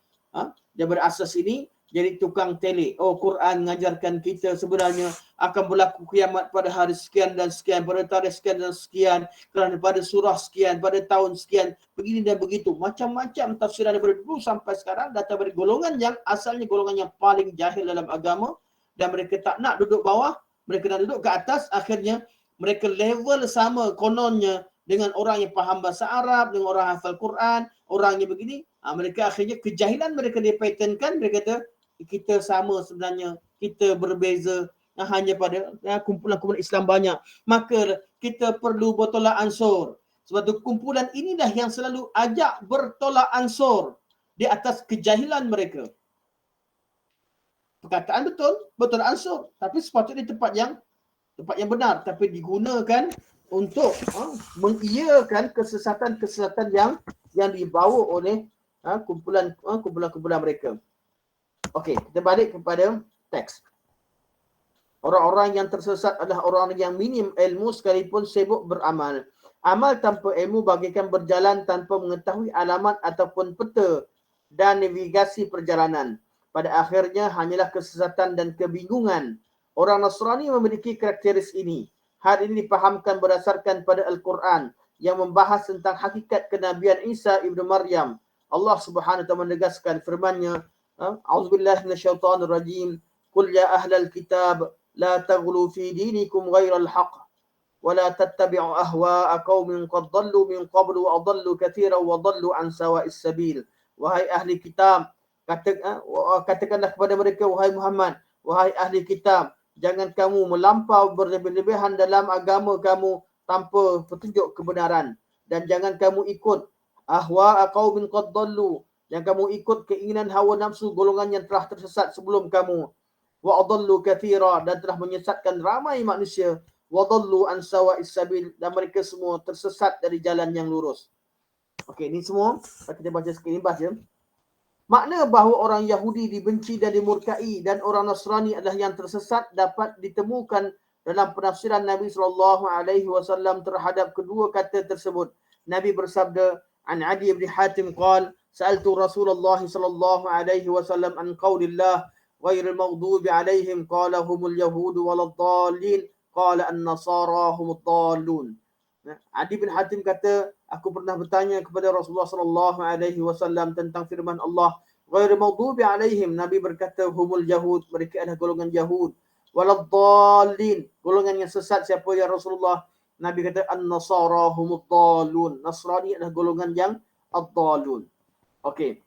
daripada asas ini jadi tukang tele. Quran mengajarkan kita sebenarnya akan berlaku kiamat pada hari sekian dan sekian, pada tarikh sekian dan sekian, kerana pada surah sekian, pada tahun sekian, begini dan begitu. Macam-macam tafsiran daripada dulu sampai sekarang datang dari golongan yang asalnya golongan yang paling jahil dalam agama, dan mereka tak nak duduk bawah, mereka nak duduk ke atas. Akhirnya mereka level sama kononnya dengan orang yang faham bahasa Arab, dengan orang hafal Quran, orang yang begini. Mereka akhirnya kejahilan mereka dipatenkan. Mereka kata kita sama sebenarnya, kita berbeza hanya pada kumpulan-kumpulan Islam banyak. Maka kita perlu bertolak ansur. Sebab tu kumpulan inilah yang selalu ajak bertolak ansur di atas kejahilan mereka. Perkataan betul, bertolak ansur, tapi sepatutnya di tempat yang benar, tapi digunakan untuk mengiyakan kesesatan-kesesatan yang dibawa oleh kumpulan-kumpulan mereka. Okey, kita balik kepada teks. Orang-orang yang tersesat adalah orang yang minim ilmu sekalipun sibuk beramal. Amal tanpa ilmu bagaikan berjalan tanpa mengetahui alamat ataupun peta dan navigasi perjalanan. Pada akhirnya hanyalah kesesatan dan kebingungan. Orang Nasrani memiliki karakteristik ini. Hal ini dipahamkan berdasarkan pada Al-Quran yang membahas tentang hakikat kenabian Isa ibnu Maryam. Allah Subhanahu wa taala menegaskan firman-Nya, A'udzubillahi minasyaitonir rajim. Qul ya ahlal kitab la taghlu fi dinikum ghairal haqq wa la tattabi'u ahwa'a qaumin qad dhallu min qablu wa adallu katsiran wa dhallu an sawa'is sabil. Wahai ahli kitab, katakanlah kepada mereka, wahai Muhammad, wahai ahli kitab, jangan kamu melampau berlebih-lebihan dalam agama kamu tanpa petunjuk kebenaran, dan jangan kamu ikut ahwa'a qaumin qad dhallu, yang kamu ikut keinginan hawa nafsu golongan yang telah tersesat sebelum kamu. Wa adallu katsira, dan telah menyesatkan ramai manusia. Wa dhallu an sawa'is sabil, dan mereka semua tersesat dari jalan yang lurus. Okey, ini semua kita baca sekali baca. Makna bahawa orang Yahudi dibenci dan dimurkai dan orang Nasrani adalah yang tersesat dapat ditemukan dalam penafsiran Nabi SAW terhadap kedua kata tersebut. Nabi bersabda, an Adi bin Hatim qala sa'altu Rasulullah SAW an qaulillah ghairil maghdubi alaihim qala humul yahudu waladdallin qala an-nasara humud dallun. Adi bin Hatim kata, aku pernah bertanya kepada Rasulullah sallallahu alaihi wasallam tentang firman Allah, ghairu maghdubi alaihim. Nabi berkata, humul yahud, mereka adalah golongan Yahud. Waladdallin, golongan yang sesat siapa ya Rasulullah? Nabi kata, an-nasara humud dallun. Nasrani adalah golongan yang ad-dallun. Okey.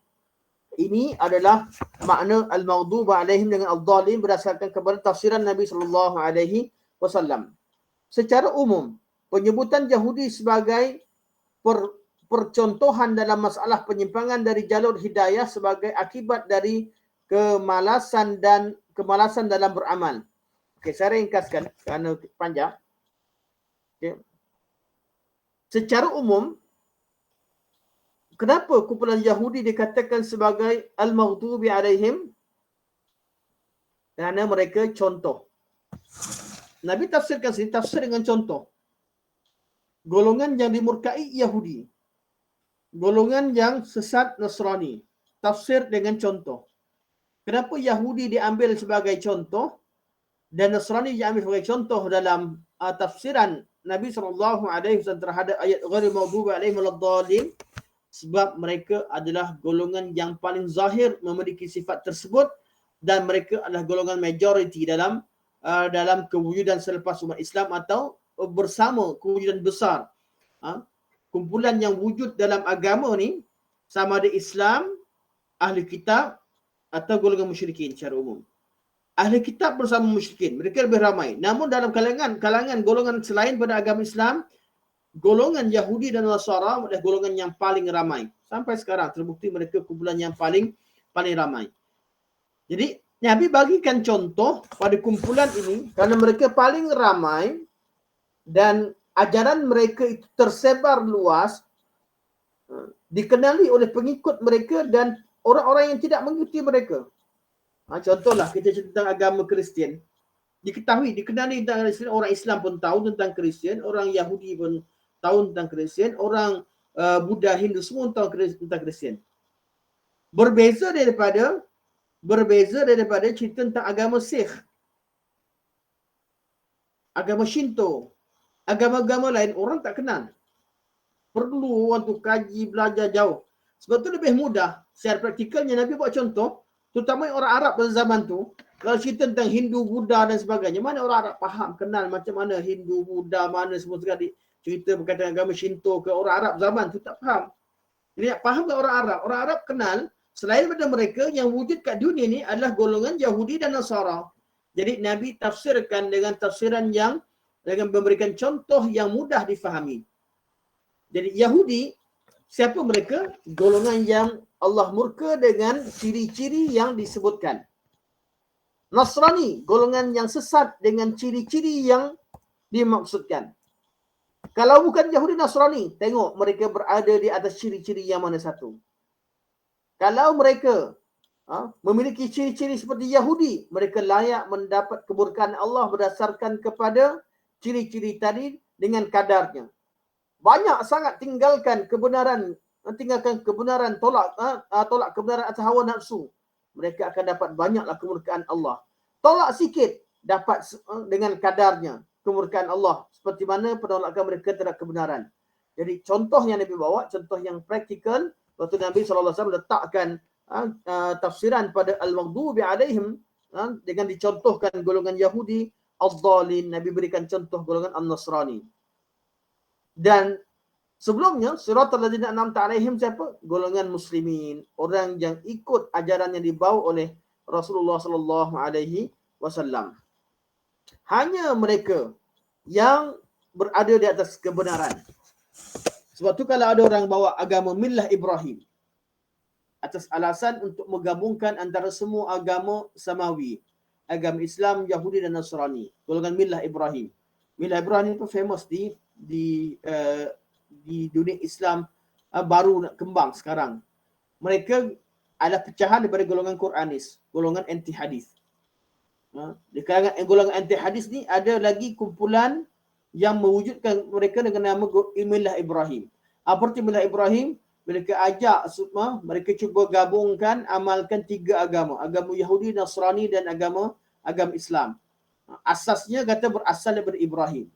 Ini adalah makna al-maghdubi alaihim dengan ad-dallin berdasarkan kepada tafsiran Nabi sallallahu alaihi wasallam. Secara umum, penyebutan Yahudi sebagai percontohan dalam masalah penyimpangan dari jalur hidayah sebagai akibat dari kemalasan dalam beramal. Okey, saya ringkaskan kerana panjang. Okay. Secara umum, kenapa kumpulan Yahudi dikatakan sebagai al-maghdubi alaihim? Kerana mereka contoh. Nabi tafsirkan sini, tafsir dengan contoh. Golongan yang dimurkai Yahudi. Golongan yang sesat Nasrani. Tafsir dengan contoh. Kenapa Yahudi diambil sebagai contoh dan Nasrani diambil sebagai contoh dalam tafsiran Nabi SAW terhadap ayat ghairu maghdubi alaihim waladdallin? Sebab mereka adalah golongan yang paling zahir memiliki sifat tersebut dan mereka adalah golongan majoriti dalam kewujudan selepas umat Islam atau bersama kewujudan besar. Kumpulan yang wujud dalam agama ni sama ada Islam, ahli kitab atau golongan musyrikin secara umum. Ahli kitab bersama musyrikin, mereka lebih ramai. Namun dalam kalangan golongan selain pada agama Islam, golongan Yahudi dan Nasara adalah golongan yang paling ramai. Sampai sekarang terbukti mereka kumpulan yang paling ramai. Jadi Nabi bagikan contoh pada kumpulan ini kerana mereka paling ramai dan ajaran mereka itu tersebar luas, dikenali oleh pengikut mereka dan orang-orang yang tidak mengikuti mereka. Contohlah kita cerita tentang agama Kristian. Dikenali tentang Kristian, orang Islam pun tahu tentang Kristian, orang Yahudi pun tahu tentang Kristian, orang Buddha, Hindu semua tahu tentang Kristian. Berbeza daripada cerita tentang agama Sikh, agama Shinto, agama-agama lain orang tak kenal. Perlu orang tu kaji, belajar jauh. Sebab tu lebih mudah. Secara praktikalnya Nabi buat contoh, terutama orang Arab pada zaman tu, kalau cerita tentang Hindu, Buddha dan sebagainya, mana orang Arab faham, kenal macam mana Hindu, Buddha, mana semua sekali. Cerita berkaitan agama Shinto ke orang Arab zaman tu tak faham. Jadi nak faham ke orang Arab kenal, selain daripada mereka yang wujud kat dunia ni adalah golongan Yahudi dan Nasara. Jadi Nabi tafsirkan dengan tafsiran yang dengan memberikan contoh yang mudah difahami. Jadi Yahudi, siapa mereka? Golongan yang Allah murka dengan ciri-ciri yang disebutkan. Nasrani, golongan yang sesat dengan ciri-ciri yang dimaksudkan. Kalau bukan Yahudi Nasrani, tengok mereka berada di atas ciri-ciri yang mana satu. Kalau mereka memiliki ciri-ciri seperti Yahudi, mereka layak mendapat keberkahan Allah berdasarkan kepada ciri-ciri tadi dengan kadarnya. Banyak sangat tinggalkan kebenaran, tolak kebenaran atas hawa nafsu. Mereka akan dapat banyaklah kemurkaan Allah. Tolak sikit, dapat dengan kadarnya kemurkaan Allah. Seperti mana penolakan mereka terhadap kebenaran. Jadi contoh yang Nabi bawa, contoh yang praktikal, waktu Nabi SAW letakkan tafsiran pada al-maghdubi alaihim dengan dicontohkan golongan Yahudi, ad-dallin, Nabi berikan contoh golongan an-Nasrani. Dan sebelumnya siratal ladzina an'amta alaihim siapa? Golongan muslimin, orang yang ikut ajaran yang dibawa oleh Rasulullah sallallahu alaihi wasallam. Hanya mereka yang berada di atas kebenaran. Sebab tu kalau ada orang bawa agama millah Ibrahim atas alasan untuk menggabungkan antara semua agama samawi, agama Islam, Yahudi dan Nasrani, golongan millah Ibrahim. Millah Ibrahim itu famous di dunia Islam baru nak kembang sekarang. Mereka adalah pecahan daripada golongan Quranis, golongan anti hadis. Di kalangan golongan anti hadis ni ada lagi kumpulan yang mewujudkan mereka dengan nama millah Ibrahim. Apa arti millah Ibrahim? Mereka ajak mereka cuba gabungkan, amalkan tiga agama, agama Yahudi, Nasrani dan agama Islam. Asasnya kata berasal daripada Ibrahim.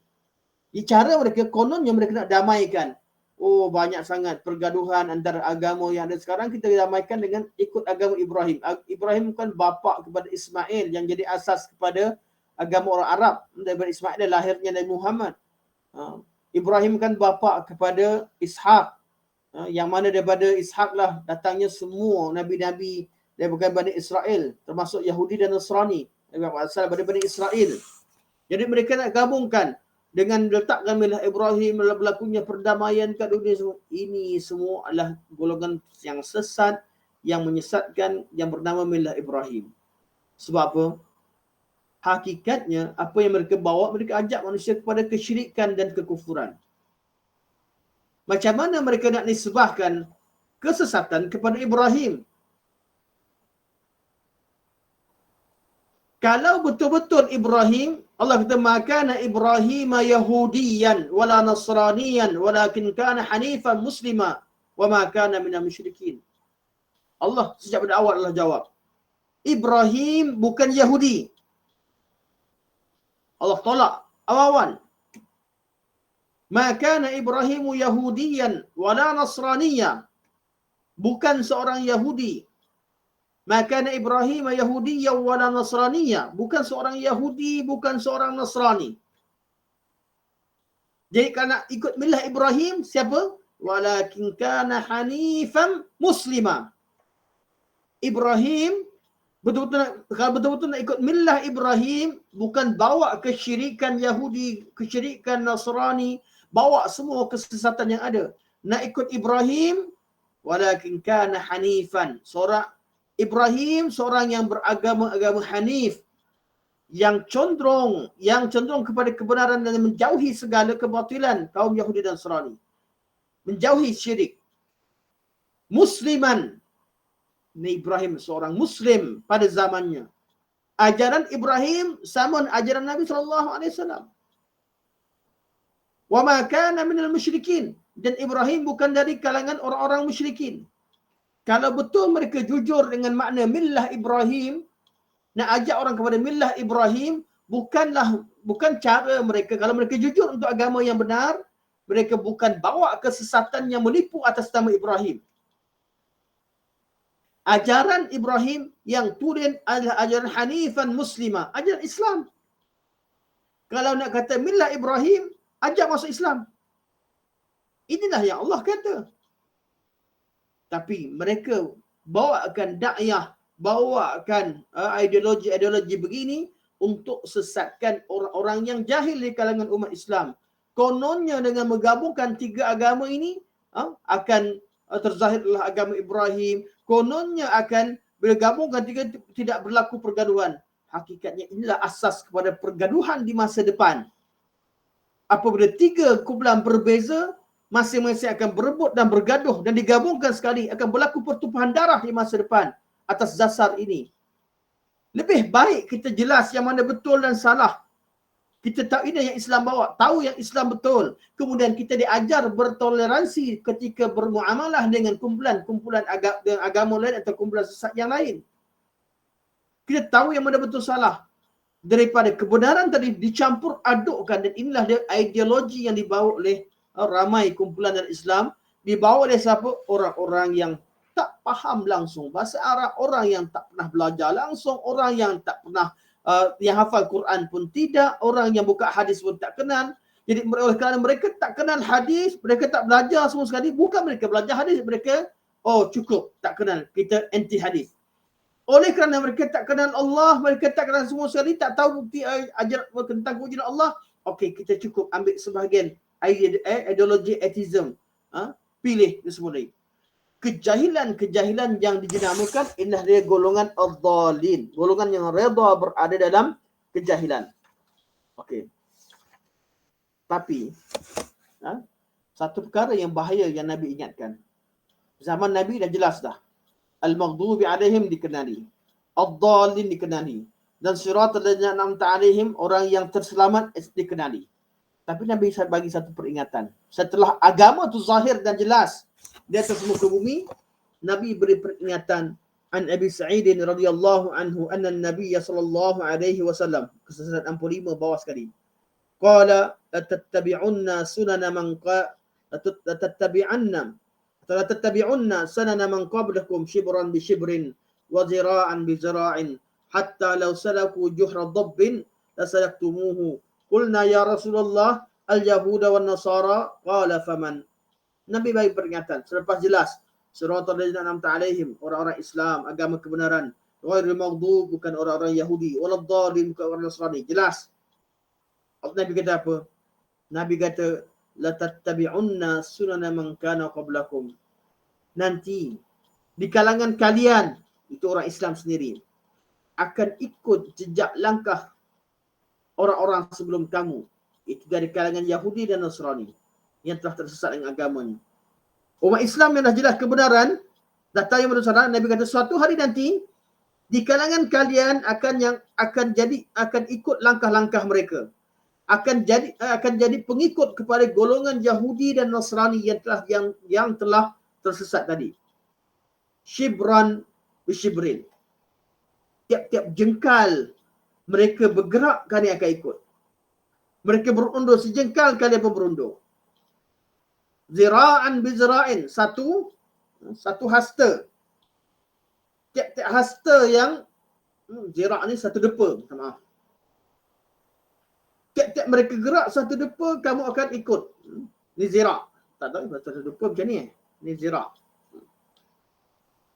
Di cara mereka, kononnya mereka nak damaikan. Oh, banyak sangat pergaduhan antara agama yang ada sekarang, kita damaikan dengan ikut agama Ibrahim. Ibrahim bukan bapa kepada Ismail yang jadi asas kepada agama orang Arab. Daripada Ismail dan lahirnya Nabi Muhammad. Ibrahim kan bapa kepada Ishaq. Yang mana daripada Ishaq lah datangnya semua nabi-nabi daripada Bani Israel, termasuk Yahudi dan Nasrani. Asal daripada Bani Israel. Jadi mereka nak gabungkan dengan letakkan milah Ibrahim, berlakunya perdamaian kat dunia semua. Ini semua adalah golongan yang sesat, yang menyesatkan, yang bernama milah Ibrahim. Sebab apa? Hakikatnya, apa yang mereka bawa, mereka ajak manusia kepada kesyirikan dan kekufuran. Macam mana mereka nak nisbahkan kesesatan kepada Ibrahim? Kalau betul-betul Ibrahim, Allah kata, "Makana Ibrahim Yahudiyan wala Nasraniyan walakin kana hanifan muslima wa ma kana minal musyrikin." Allah sejak pada awal Allah jawab, Ibrahim bukan Yahudi. Allah tolak awal. Makana Ibrahim Yahudiyan wala Nasraniya. Bukan seorang Yahudi. Makana Ibrahim Yahudiyyan wala Nasraniyya. Bukan seorang Yahudi, bukan seorang Nasrani. Jadi kalau ikut milah Ibrahim, siapa? Walakin kana hanifan muslima. Ibrahim kalau betul-betul nak ikut milah Ibrahim, bukan bawa kesyirikan Yahudi, kesyirikan Nasrani, bawa semua kesesatan yang ada. Nak ikut Ibrahim, walakin kana hanifan. Ibrahim seorang yang beragama Hanif, yang condong kepada kebenaran dan menjauhi segala kebatilan kaum Yahudi dan Nasrani. Menjauhi syirik. Musliman. Ini Ibrahim seorang Muslim pada zamannya. Ajaran Ibrahim sama ajaran Nabi SAW. Wa ma kana minal musyrikin. Dan Ibrahim bukan dari kalangan orang-orang musyrikin. Kalau betul mereka jujur dengan makna millah Ibrahim, nak ajak orang kepada millah Ibrahim, bukan cara mereka. Kalau mereka jujur untuk agama yang benar, mereka bukan bawa kesesatan yang menipu atas nama Ibrahim. Ajaran Ibrahim yang turun adalah ajaran Hanifan Muslimah, ajaran Islam. Kalau nak kata millah Ibrahim, ajak masuk Islam. Inilah yang Allah kata. Tapi mereka bawakan dakwah, bawakan ideologi begini untuk sesatkan orang-orang yang jahil di kalangan umat Islam. Kononnya dengan menggabungkan tiga agama ini akan terzahirlah agama Ibrahim. Kononnya akan bergabungkan tiga, tidak berlaku pergaduhan. Hakikatnya inilah asas kepada pergaduhan di masa depan. Apabila tiga kumpulan berbeza, masing-masing akan berebut dan bergaduh dan digabungkan sekali, akan berlaku pertumpahan darah di masa depan atas dasar ini. Lebih baik kita jelas yang mana betul dan salah. Kita tahu ini yang Islam bawa, tahu yang Islam betul. Kemudian kita diajar bertoleransi ketika bermuamalah dengan kumpulan agama lain atau kumpulan sesat yang lain. Kita tahu yang mana betul salah. Daripada kebenaran tadi dicampur adukkan, dan inilah dia ideologi yang dibawa oleh ramai kumpulan dari Islam, dibawa oleh siapa? Orang-orang yang tak faham langsung bahasa Arab, orang yang tak pernah belajar langsung, orang yang tak pernah yang hafal Quran pun tidak, orang yang buka hadis pun tak kenal. Jadi oleh kerana mereka tak kenal hadis, mereka tak belajar semua sekali, bukan mereka belajar hadis, mereka cukup tak kenal, kita anti hadis. Oleh kerana mereka tak kenal Allah, mereka tak kenal semua sekali, tak tahu bukti ajaran tentang kewujudan Allah, okey, kita cukup ambil sebahagian ideologi atheism, pilih dan semua lain. Kejahilan yang dijenamakan inilah dia golongan ad-dhalin, golongan yang redha berada dalam kejahilan. Okey. Tapi satu perkara yang bahaya yang Nabi ingatkan. Zaman Nabi dah jelas dah. Al-maghdubi alaihim dikenali, ad-dhalin dikenali, dan siratal ladzina an'amta alaihim, orang yang terselamat dikenali. Tapi Nabi bagi satu peringatan. Setelah agama tu zahir dan jelas di atas muka bumi, Nabi beri peringatan, An Abi Sa'id radhiyallahu anhu anna an-nabiy sallallahu alaihi wasallam, kesusahan 65 bawah sekali. Qala latattabi'unna sunana man latattabi'unna sanana man qablakum shibran bi shibrin wa zira'an bi zira'in hatta law salaku juhra dabbin lasalaktumuhu. Qulna ya Rasulullah al-yahuda wan nasara, qala faman. Nabi bagi peringatan selepas jelas siratal ladzina an'amta alaihim, orang-orang Islam, agama kebenaran, ghairil maghdub, bukan orang-orang Yahudi, waladdallin, bukan orang Nasrani. Jelas. Nabi kata apa? Nabi kata la tattabi'unna sunana man kana qablakum. Nanti di kalangan kalian, itu orang Islam sendiri, akan ikut jejak langkah orang-orang sebelum kamu. Itu dari kalangan Yahudi dan Nasrani yang telah tersesat dengan agamanya. Umat Islam yang dah jelas kebenaran, datang yang bersama, Nabi kata suatu hari nanti di kalangan kalian akan ikut langkah-langkah mereka. Akan jadi pengikut kepada golongan Yahudi dan Nasrani yang telah tersesat tadi. Shibran bishibrin. Tiap-tiap jengkal mereka bergerak, kalian akan ikut. Mereka berundur sejengkal, kalian pun berundur. Zira'an bizra'in, satu hasta. Tiap-tiap hasta yang zira' ni satu depa, maaf. Tiap-tiap mereka gerak satu depa, kamu akan ikut. Ni zira'. Tak tahu satu depa macam ni. Ni zira'.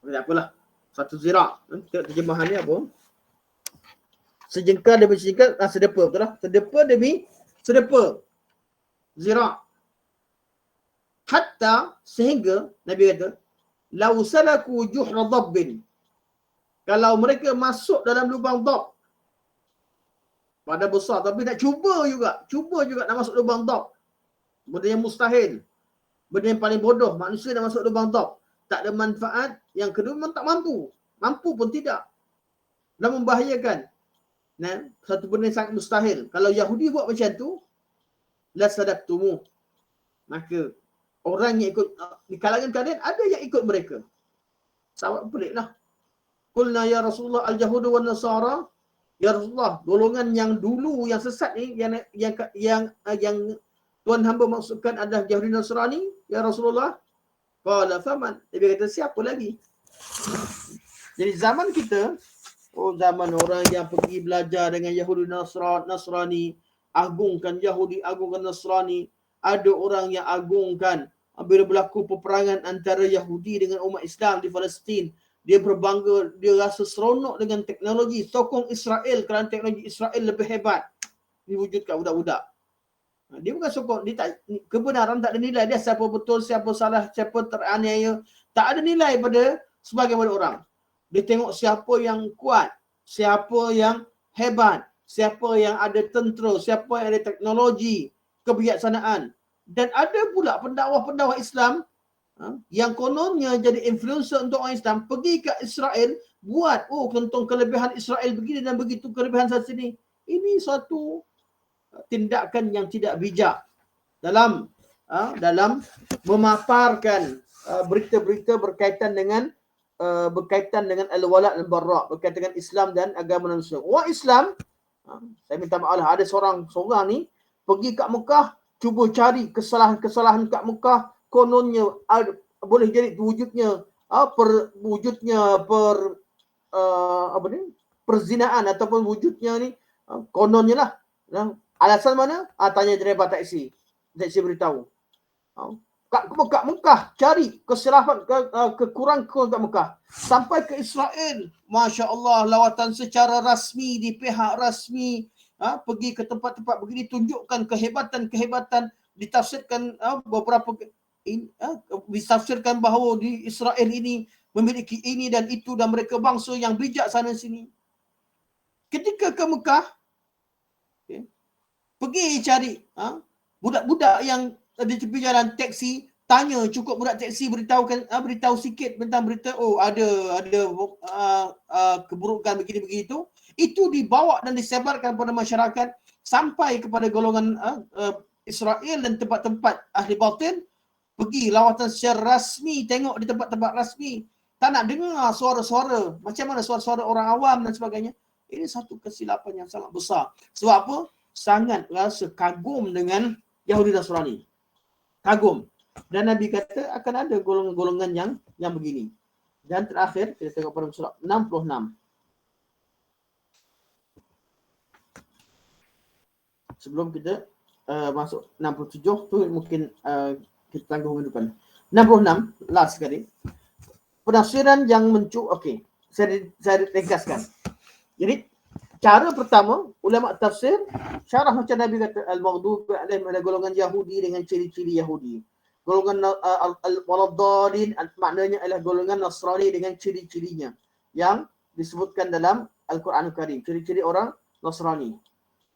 Tak apalah. Satu zira'. Tengok terjemahan ni apa. Sejengkal demi sejengkal, sedepa, betul lah. Sedepa demi sedepa. Zira'. Hatta, sehingga Nabi kata, lau salaku juhra dabbin, kalau mereka masuk dalam lubang dab, pada besar, tapi nak cuba juga nak masuk lubang dab, benda yang mustahil, benda yang paling bodoh, manusia nak masuk lubang dab, tak ada manfaat. Yang kedua, memang tak mampu pun tidak, dan membahayakan. Nah, satu benda yang sangat mustahil. Kalau Yahudi buat macam tu, la sadaqtumu, maka orang yang ikut di kalangan kalian ada yang ikut mereka. Sahabat peliklah. Qulna ya Rasulullah al-yahudu wan nasara, ya Rasulullah, golongan yang dulu yang sesat ni, yang Tuhan hamba maksudkan adalah Yahudi Nasrani, ya Rasulullah. Qala faman. Dia kata siapa lagi? Jadi zaman kita, zaman orang yang pergi belajar dengan Yahudi Nasrani, agungkan Yahudi, agungkan Nasrani. Ada orang yang agungkan bila berlaku peperangan antara Yahudi dengan umat Islam di Palestin. Dia berbangga, dia rasa seronok dengan teknologi, sokong Israel kerana teknologi Israel lebih hebat diwujudkan budak-budak. Dia bukan sokong, kebenaran tak ada nilai. Dia siapa betul, siapa salah, siapa teraniaya, tak ada nilai pada sebagian orang. Dia tengok siapa yang kuat, siapa yang hebat, siapa yang ada tentera, siapa yang ada teknologi, kebijaksanaan. Dan ada pula pendakwah-pendakwah Islam yang kononnya jadi influencer untuk orang Islam, pergi ke Israel, buat tentang kelebihan Israel begini dan begitu, kelebihan sana sini. Ini suatu tindakan yang tidak bijak dalam memaparkan berita-berita berkaitan dengan al-wala' al-bara', berkaitan dengan Islam dan agama manusia. Orang Islam, saya minta maaf, ada seorang ni pergi kat Mekah, cuba cari kesalahan-kesalahan kat Mekah, kononnya boleh jadi wujudnya perzinaan ataupun wujudnya ni kononnya lah. Alasan mana? Tanya driver taksi beritahu. Kat Mekah cari kesalahan, kekurangan kat Mekah. Sampai ke Israel, Masya Allah, lawatan secara rasmi, di pihak rasmi, pergi ke tempat-tempat begini, tunjukkan kehebatan, ditafsirkan ditafsirkan bahawa di Israel ini memiliki ini dan itu dan mereka bangsa yang bijak sana sini. Ketika ke Mekah, pergi cari budak-budak yang di tepi jalan taksi, tanya cukup budak taksi beritahu sikit tentang berita, ada keburukan begini begitu. Itu dibawa dan disebarkan kepada masyarakat sampai kepada golongan Israel dan tempat-tempat ahli batin. Pergi lawatan secara rasmi, tengok di tempat-tempat rasmi. Tak nak dengar suara-suara. Macam mana suara-suara orang awam dan sebagainya. Ini satu kesilapan yang sangat besar. Sebab apa? Sangat rasa kagum dengan Yahudi Nasrani. Kagum. Dan Nabi kata akan ada golongan-golongan yang begini. Dan terakhir, kita tengok pada surah 66. Sebelum kita masuk 67 tu mungkin kita tangguh minggu depan. 66 last sekali. Penafsiran yang okey, saya ringkaskan. Jadi cara pertama ulama tafsir syarah macam Nabi kata al-maghdubi alaihim adalah golongan Yahudi dengan ciri-ciri Yahudi. Golongan al-waladdallin maknanya adalah golongan Nasrani dengan ciri-cirinya yang disebutkan dalam Al-Quranul Karim. Ciri-ciri orang Nasrani.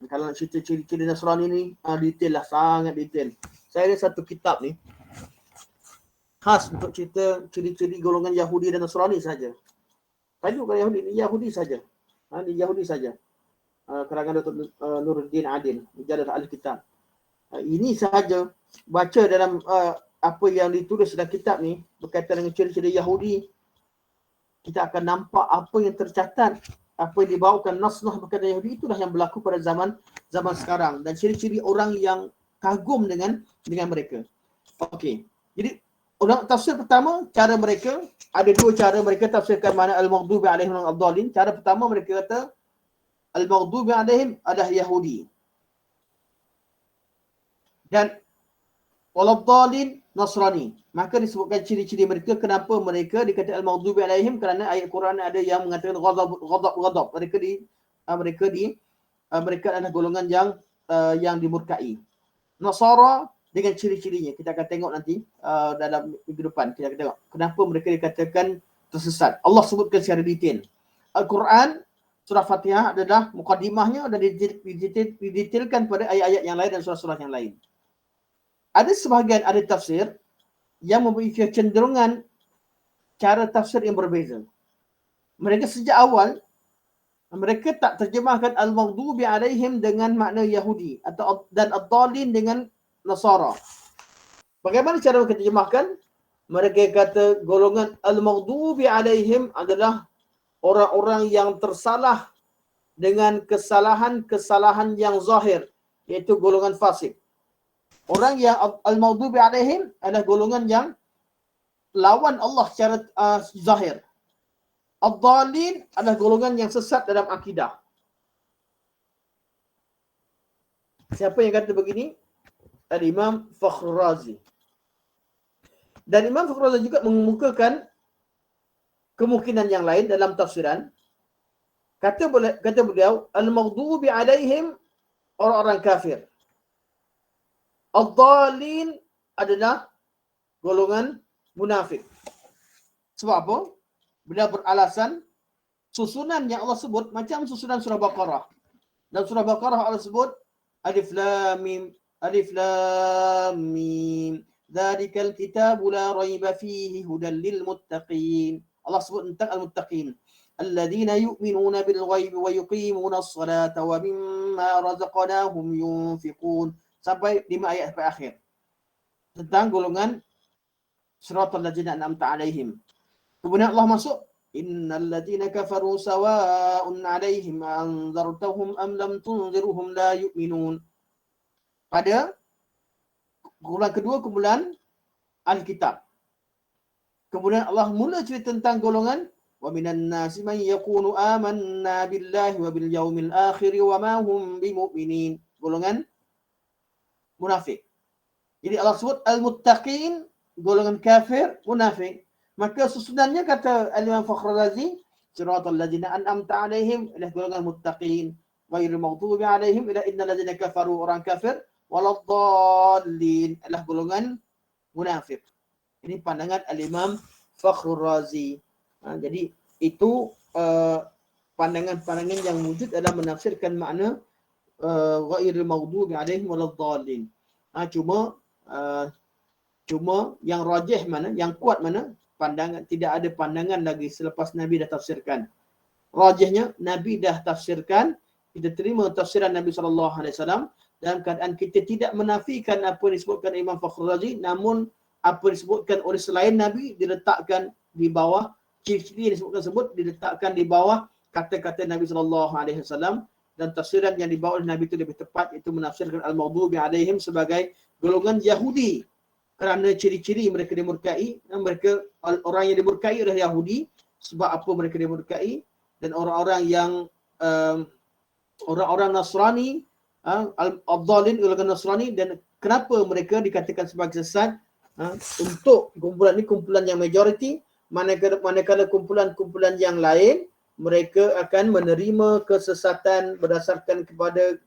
Kalau nak cerita ciri-ciri Nasrani ni detail lah, sangat detail. Saya ada satu kitab ni khas untuk cerita ciri-ciri golongan Yahudi dan Nasrani saja. Tajuk bukan Yahudi, ni Yahudi saja. Ni Yahudi saja. Karangan Dr. Nuruddin Adil, Mujallah Al-Kitab. Ini sahaja baca dalam apa yang ditulis dalam kitab ni berkaitan dengan ciri-ciri Yahudi, kita akan nampak apa yang tercatat, apa yang dibawakan nas-nas berkaitan Yahudi, itulah yang berlaku pada zaman sekarang dan ciri-ciri orang yang kagum dengan mereka. Okey. Jadi orang tafsir pertama, cara mereka ada dua cara mereka tafsirkan mana al-maghdubi alaihim wal-dallin. Cara pertama mereka kata al-maghdubi alaihim adalah Yahudi. Dan wal-dallin Nasrani. Maka disebutkan ciri-ciri mereka, kenapa mereka dikata al-maghdubi alaihim, kerana ayat Quran ada yang mengatakan ghadab. Mereka adalah golongan yang dimurkai. Nasara dengan ciri-cirinya kita akan tengok nanti dalam minggu depan. Kita akan tengok kenapa mereka dikatakan tersesat. Allah sebutkan secara detail. Al-Quran surah Fatihah adalah mukadimahnya dan didetailkan pada ayat-ayat yang lain dan surah-surah yang lain. Ada sebahagian ahli tafsir yang memiliki kecenderungan cara tafsir yang berbeza. Mereka sejak awal mereka tak terjemahkan al-maghdubi alaihim dengan makna Yahudi dan ad-dallin dengan Nasara. Bagaimana cara mereka terjemahkan? Mereka kata golongan al-maghdubi alaihim adalah orang-orang yang tersalah dengan kesalahan yang zahir, iaitu golongan fasik. Orang yang al-maghdubi alaihim adalah golongan yang lawan Allah secara zahir. Ad-dallin adalah golongan yang sesat dalam akidah. Siapa yang kata begini? Al-Imam Fakhrul Razi. Dan Imam Fakhrul Razi juga mengemukakan kemungkinan yang lain dalam tafsiran. Kata beliau, al-maghdubi alaihim orang-orang kafir. Ad-dallin adalah golongan munafik. Sebab apa? Beliau beralasan susunan yang Allah sebut macam susunan surah Baqarah. Dalam surah Baqarah Allah sebut Alif Lam Mim. Dzalikal kitabu la raiba fihi hudan lil muttaqin. Allah sebut tentang al-muttaqin. Alladzina yu'minuna bil ghaibi wa yuqimuna as-salata wa mimma razaqnahum yunfiqun. Sampai 5 ayat sampai akhir. Tentang golongan siratal ladzina an'amta alaihim. Kemudian Allah masuk innal ladzina kafaru sawa'un alaihim anzartahum am lam tunzirhum la yu'minun. Pada kumpulan kedua, kumpulan Alkitab. Kemudian Allah mula cerita tentang golongan wa minan nasi man yaqulu amanna billahi wa bil yaumil akhir wa ma hum bimu'minin. Golongan munafik. Jadi Allah sebut al-muttaqin, golongan kafir, munafik. Maka susunannya kata Al-Imam Fakhrul Razi, siratal ladzina an'amta alaihim adalah golongan muttaqin, ghairil maghdubi alaihim ila innal ladzina kafaru, orang kafir, waladdallin adalah golongan munafik. Ini pandangan Al-Imam Fakhrul Razi. Jadi itu pandangan-pandangan yang wujud adalah menafsirkan makna ghairil maghdubi alaihim waladdallin. Cuma yang rajih mana, yang kuat mana? Pandangan, tidak ada pandangan lagi selepas Nabi dah tafsirkan. Rajihnya Nabi dah tafsirkan, kita terima tafsiran Nabi SAW dalam keadaan kita tidak menafikan apa yang disebutkan Imam Fakhrul Razi, namun apa yang disebutkan oleh selain Nabi diletakkan di bawah ciri-ciri yang disebutkan tersebut diletakkan di bawah kata-kata Nabi SAW, dan tafsiran yang dibawa oleh Nabi itu lebih tepat, itu menafsirkan al-maghdubi alaihim sebagai golongan Yahudi kerana ciri-ciri mereka dimurkai. Mereka orang yang dimurkai adalah Yahudi. Sebab apa mereka dimurkai? Dan orang-orang yang orang-orang Nasrani, al-dhalin, golongan Nasrani, dan kenapa mereka dikatakan sebagai sesat? Untuk kumpulan ini kumpulan yang majoriti, manakala kumpulan-kumpulan yang lain mereka akan menerima kesesatan berdasarkan kepada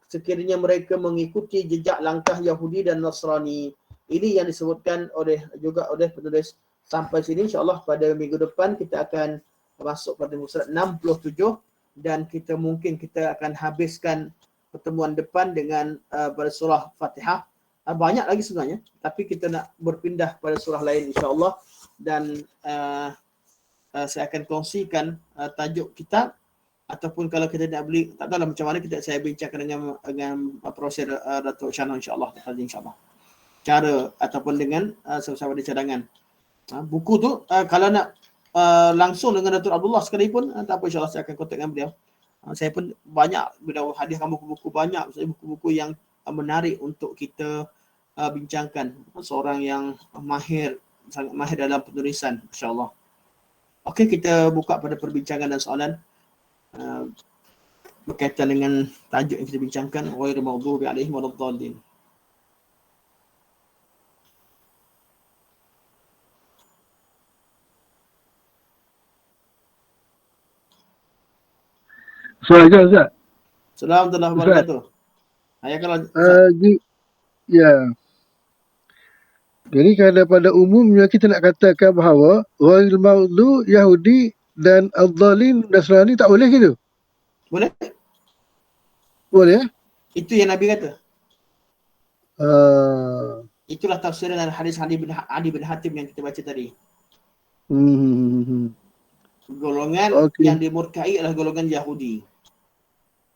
sekiranya mereka mengikuti jejak langkah Yahudi dan Nasrani. Ini yang disebutkan juga oleh penulis. Sampai sini insya-Allah pada minggu depan kita akan masuk pada muka surat 67, dan kita akan habiskan pertemuan depan dengan pada surah Fatihah. Banyak lagi sebenarnya, tapi kita nak berpindah pada surah lain insya-Allah, dan saya akan kongsikan tajuk kitab, ataupun kalau kita nak beli, tak tahu lah macam mana, saya bincangkan dengan Profesor Datuk Syana insya-Allah, cara ataupun dengan sahabat-sahabat di cadangan. Buku tu kalau nak langsung dengan Datuk Abdullah sekalipun, tak apa, insya-Allah saya akan kontak dengan beliau. Saya pun banyak bila hadiahkan buku-buku banyak, buku-buku yang menarik untuk kita bincangkan. Seorang yang sangat mahir dalam penulisan, insya-Allah. Okey, kita buka pada perbincangan dan soalan berkaitan dengan tajuk yang kita bincangkan, ghairil maghdubi alaihim waladdallin. Soalan Ustaz. Assalamualaikum warahmatullahi wabarakatuh. Hayakallah. Ya. Jadi kalau pada umumnya kita nak katakan bahawa ghairil maghdubi Yahudi dan al-dhalin Nasrani, tak boleh gitu? Boleh? Boleh? Itu yang Nabi kata. Itulah tafsiran dan hadis Adi bin Hatim yang kita baca tadi. Golongan yang dimurkai adalah golongan Yahudi.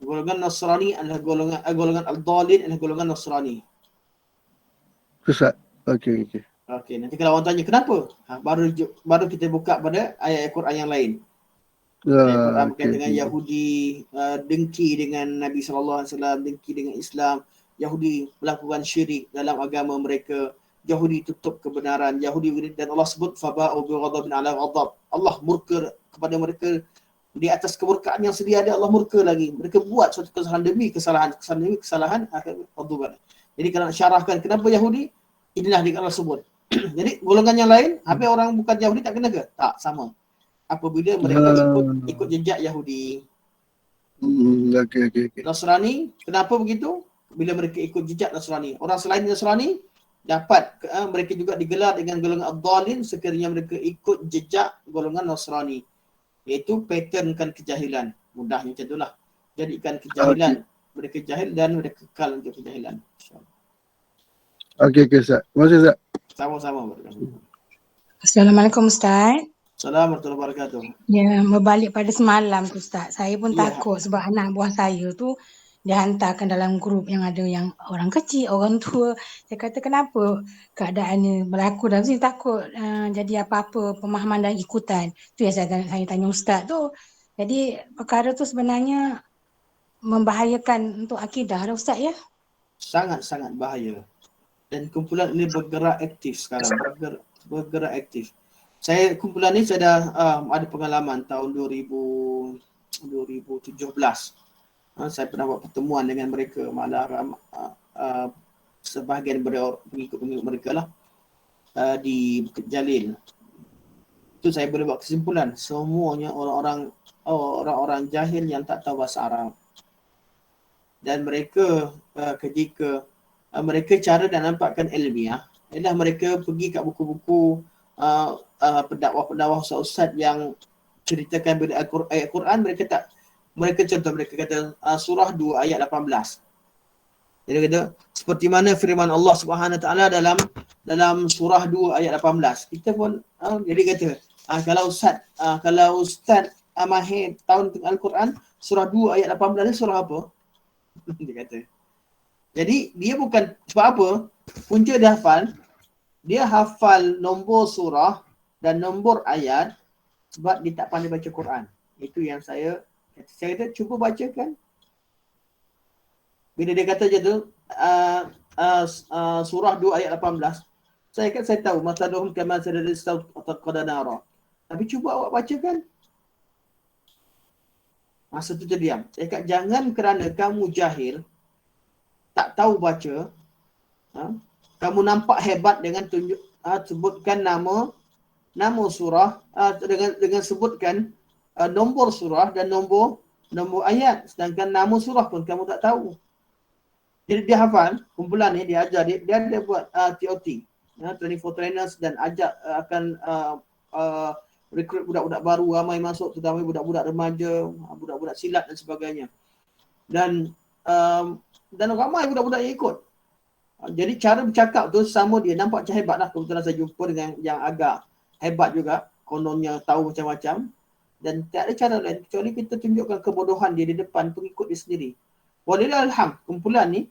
Golongan Nasrani adalah golongan al-dhalin adalah golongan Nasrani. Ustaz. Okey. Okey, nanti kalau orang tanya kenapa? Baru kita buka pada ayat Quran yang lain. Ayat Quran berkaitan dengan Yahudi dengki dengan Nabi SAW, dengki dengan Islam. Yahudi melakukan syirik dalam agama mereka. Yahudi tutup kebenaran. Yahudi, dan Allah sebut faba'u bi ghadabin ala ghadab. Allah murka kepada mereka di atas kemurkaan yang sedia ada, Allah murka lagi. Mereka buat suatu kesalahan demi kesalahan akhir ghadab. Jadi kalau nak syarahkan kenapa Yahudi, inilah yang Allah sebut. Jadi golongan yang lain, habis orang bukan Yahudi tak kena ke? Tak, sama. Apabila mereka ikut jejak Yahudi. Okey. Nasrani, kenapa begitu? Bila mereka ikut jejak Nasrani. Orang selain Nasrani dapat mereka juga digelar dengan golongan ad-dhalin sekiranya mereka ikut jejak golongan Nasrani. Iaitu patternkan kejahilan. Mudahnya macam itulah. Jadikan kejahilan. Mereka jahil dan mereka kekal untuk kejahilan. Okey Ustaz. Terima kasih Ustaz. Sama-sama. Assalamualaikum Ustaz. Assalamualaikum warahmatullahi wabarakatuh. Ya, berbalik pada semalam tu Ustaz. Saya pun Ya. takut sebab anak buah saya tu dihantarkan dalam grup yang ada yang orang kecil, orang tua. Saya kata kenapa keadaannya berlaku dalam sini, takut jadi apa-apa pemahaman dan ikutan. Tu yang saya tanya Ustaz tu. Jadi perkara tu sebenarnya membahayakan untuk akidah lah Ustaz ya? Sangat-sangat bahaya. Dan kumpulan ini bergerak aktif sekarang. Bergerak aktif. Kumpulan ni saya dah ada pengalaman tahun 2017. Saya pernah buat pertemuan dengan mereka, malah sebahagian pengikut-pengikut mereka lah di Bukit Jalil. Itu saya boleh buat kesimpulan, semuanya orang-orang jahil yang tak tahu bahasa Arab. Dan mereka ketika mereka cara dan nampakkan ilmiah ialah mereka pergi kat buku-buku pendakwah-pendakwah ustaz-ustaz yang ceritakan bila ayat Quran, mereka kata surah 2 ayat 18. Jadi kata seperti mana firman Allah Subhanahu Wa Taala dalam surah 2 ayat 18. Kita pun jadi kata kalau ustaz mahir tahun Al-Quran, surah 2 ayat 18 ni surah apa? Dia kata. Jadi dia bukan sebab apa? Punca dia hafal nombor surah dan nombor ayat sebab dia tak pandai baca Quran. Itu yang saya kata cuba bacakan. Bila dia kata je tu surah 2 ayat 18, saya tahu masaluhum kama sadadistau qadana. Tapi cuba awak bacakan. Masa tu terdiam. Saya kata jangan kerana kamu jahil, tak tahu baca, kamu nampak hebat dengan sebutkan nama surah, dengan sebutkan nombor surah dan nombor ayat, sedangkan nama surah pun kamu tak tahu. Jadi dia hafal, kumpulan ni dia ajar, dia ada buat TOT, training for trainers, dan ajak akan rekrut budak-budak baru ramai masuk, terutama budak-budak remaja, budak-budak silat dan sebagainya. Dan ramai budak-budak yang ikut. Jadi cara bercakap tu sama dia, nampak macam hebat lah. Kebetulan saya jumpa dengan yang agak hebat juga, kononnya tahu macam-macam. Dan tak ada cara lain kecuali kita tunjukkan kebodohan dia di depan pengikut dia sendiri. Walillahilhamd, kumpulan ni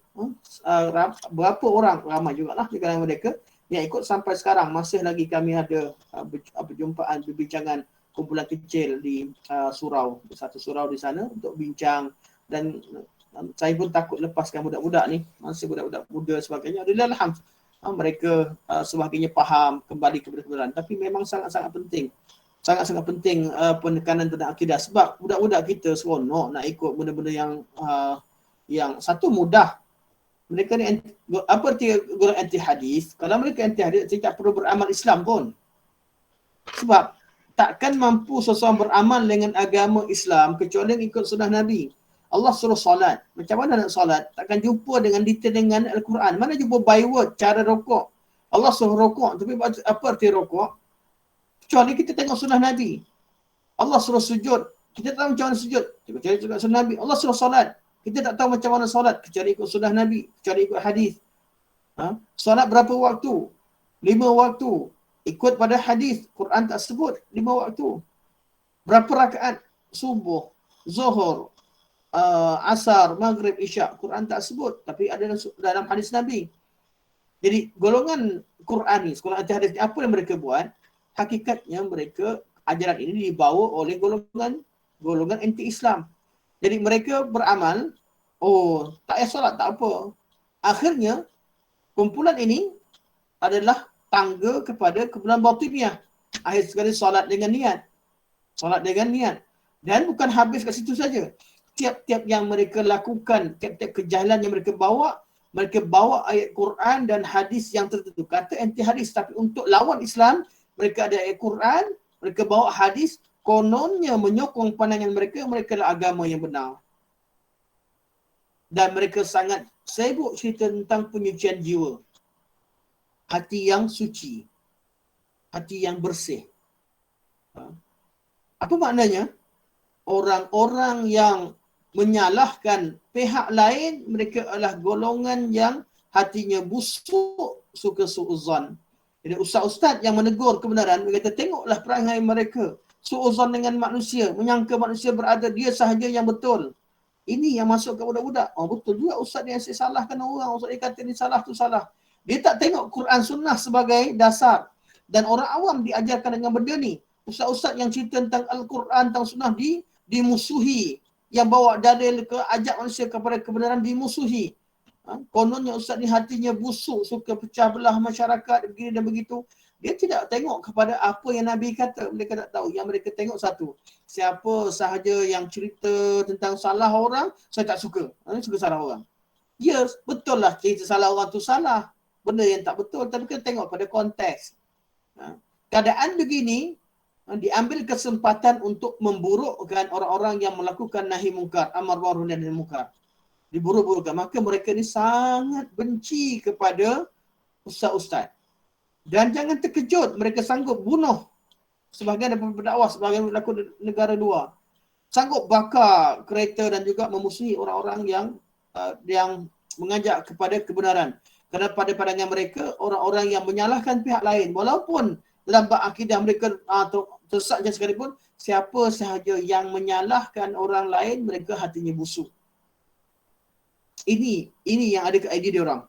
berapa orang, ramai jugalah di kalangan mereka yang ikut sampai sekarang. Masih lagi kami ada perjumpaan, perbincangan kumpulan kecil di surau, satu surau di sana untuk bincang. Dan saya pun takut lepaskan budak-budak ni, masih budak-budak muda sebagainya. Alhamdulillah mereka sebagainya faham kembali kepada kebenaran. Tapi memang sangat-sangat penting. Sangat-sangat penting penekanan tentang akidah. Sebab budak-budak kita seronok nak ikut benda-benda yang satu mudah. Mereka ni apa arti golongan anti hadis? Kalau mereka anti hadis, tidak perlu beramal Islam pun. Sebab takkan mampu seseorang beramal dengan agama Islam kecuali ikut sunnah Nabi. Allah suruh solat. Macam mana nak solat? Takkan jumpa dengan detail dengan Al-Quran. Mana jumpa by word cara rokok. Allah suruh rokok. Tapi apa arti rokok? Kecuali kita tengok sunnah Nabi. Allah suruh sujud. Kita tak tahu macam mana sujud. Kecuali ikut sunnah Nabi. Allah suruh solat. Kita tak tahu macam mana solat. Kecuali ikut sunnah Nabi. Kecuali ikut hadis. Solat berapa waktu? 5 waktu. Ikut pada hadis. Quran tak sebut 5 waktu. Berapa rakaat? Subuh, Zuhur, Asar, Maghrib, Isyak. Quran tak sebut. Tapi ada dalam hadis Nabi. Jadi golongan Quran ni, sekolah anti hadis ni, apa yang mereka buat? Hakikatnya mereka, ajaran ini dibawa oleh golongan anti-Islam. Jadi mereka beramal, tak payah solat, tak apa. Akhirnya, kumpulan ini adalah tangga kepada kumpulan batiniah. Akhir sekali solat dengan niat. Solat dengan niat. Dan bukan habis kat situ saja. Tiap-tiap yang mereka lakukan, tiap-tiap kejahilan yang mereka bawa ayat Quran dan hadis yang tertentu. Kata anti hadis, tapi untuk lawan Islam, mereka ada ayat Quran, mereka bawa hadis, kononnya menyokong pandangan mereka adalah agama yang benar. Dan mereka sangat sibuk cerita tentang penyucian jiwa. Hati yang suci. Hati yang bersih. Apa maknanya? Orang-orang yang menyalahkan pihak lain, mereka adalah golongan yang hatinya busuk, suka su'uzan. Jadi ustaz-ustaz yang menegur kebenaran, mereka kata tengoklah perangai mereka. Su'uzan dengan manusia, menyangka manusia berada dia sahaja yang betul. Ini yang masuk ke budak-budak. Betul juga ustaz yang saya salahkan orang, ustaz dia kata ni salah tu salah. Dia tak tengok Quran Sunnah sebagai dasar. Dan orang awam diajarkan dengan benda ni. Ustaz-ustaz yang cerita tentang Al-Quran, tentang Sunnah dimusuhi. Yang bawa dalil ke ajak manusia kepada kebenaran dimusuhi. Kononnya ustaz ni hatinya busuk, suka pecah belah masyarakat, begini dan begitu. Dia tidak tengok kepada apa yang Nabi kata. Mereka tak tahu. Yang mereka tengok satu. Siapa sahaja yang cerita tentang salah orang, saya tak suka. Saya suka salah orang. Ya, betul lah cerita salah orang tu salah. Benda yang tak betul. Tapi kita tengok pada konteks. Keadaan begini, diambil kesempatan untuk memburukkan orang-orang yang melakukan nahi mungkar, amar ma'ruf nahi mungkar. Diburuk-burukkan. Maka mereka ni sangat benci kepada ustaz-ustaz. Dan jangan terkejut, mereka sanggup bunuh sebahagian daripada pendakwah, sebahagian berlaku negara luar. Sanggup bakar kereta dan juga memusuhi orang-orang yang mengajak kepada kebenaran. Kerana pada pandangan mereka, orang-orang yang menyalahkan pihak lain, walaupun dalam bab akidah mereka tersesat sekalipun, siapa sahaja yang menyalahkan orang lain, mereka hatinya busuk. Ini yang ada ke idea dia orang.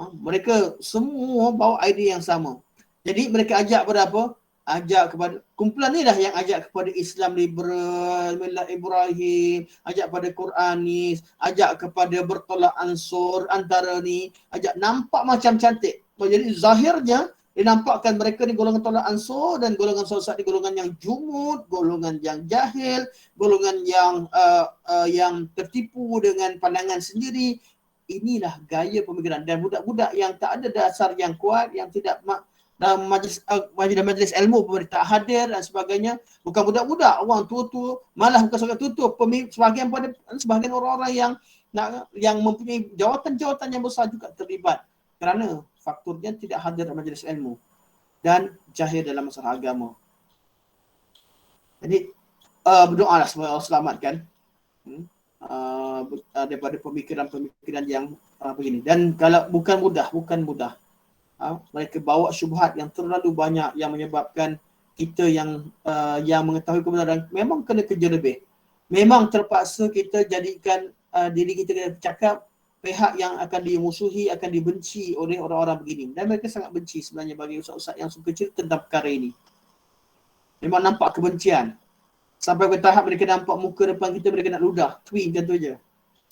Mereka semua bawa idea yang sama. Jadi mereka ajak pada apa? ajak kepada, kumpulan ni lah yang ajak kepada Islam liberal, millat Ibrahim, ajak pada Quranis, ajak kepada bertolak ansur antara ni, ajak nampak macam cantik. Jadi zahirnya dia nampakkan mereka ni golongan tolak ansur dan golongan sesat ni golongan yang jumud, golongan yang jahil, golongan yang tertipu dengan pandangan sendiri. Inilah gaya pemikiran dan budak-budak yang tak ada dasar yang kuat, yang tidak dalam majlis ilmu pun tak hadir dan sebagainya. Bukan budak-budak, orang tua-tua, malah bukan sebagai tua-tua, sebahagian orang-orang yang mempunyai jawatan-jawatan yang besar juga terlibat kerana faktornya tidak hadir dalam majlis ilmu dan jahil dalam masalah agama. Jadi berdoalah supaya Allah selamatkan daripada pemikiran-pemikiran yang begini. Dan kalau bukan mudah. Mereka bawa syubhat yang terlalu banyak yang menyebabkan kita yang mengetahui kebenaran memang kena kerja lebih. Memang terpaksa kita jadikan diri kita kena cakap pihak yang akan dimusuhi, akan dibenci oleh orang-orang begini. Dan mereka sangat benci sebenarnya bagi ustaz-ustaz yang suka cerita tentang perkara ini. Memang nampak kebencian. Sampai ke tahap mereka nampak muka depan kita, mereka nak ludah. Tweet macam tu je.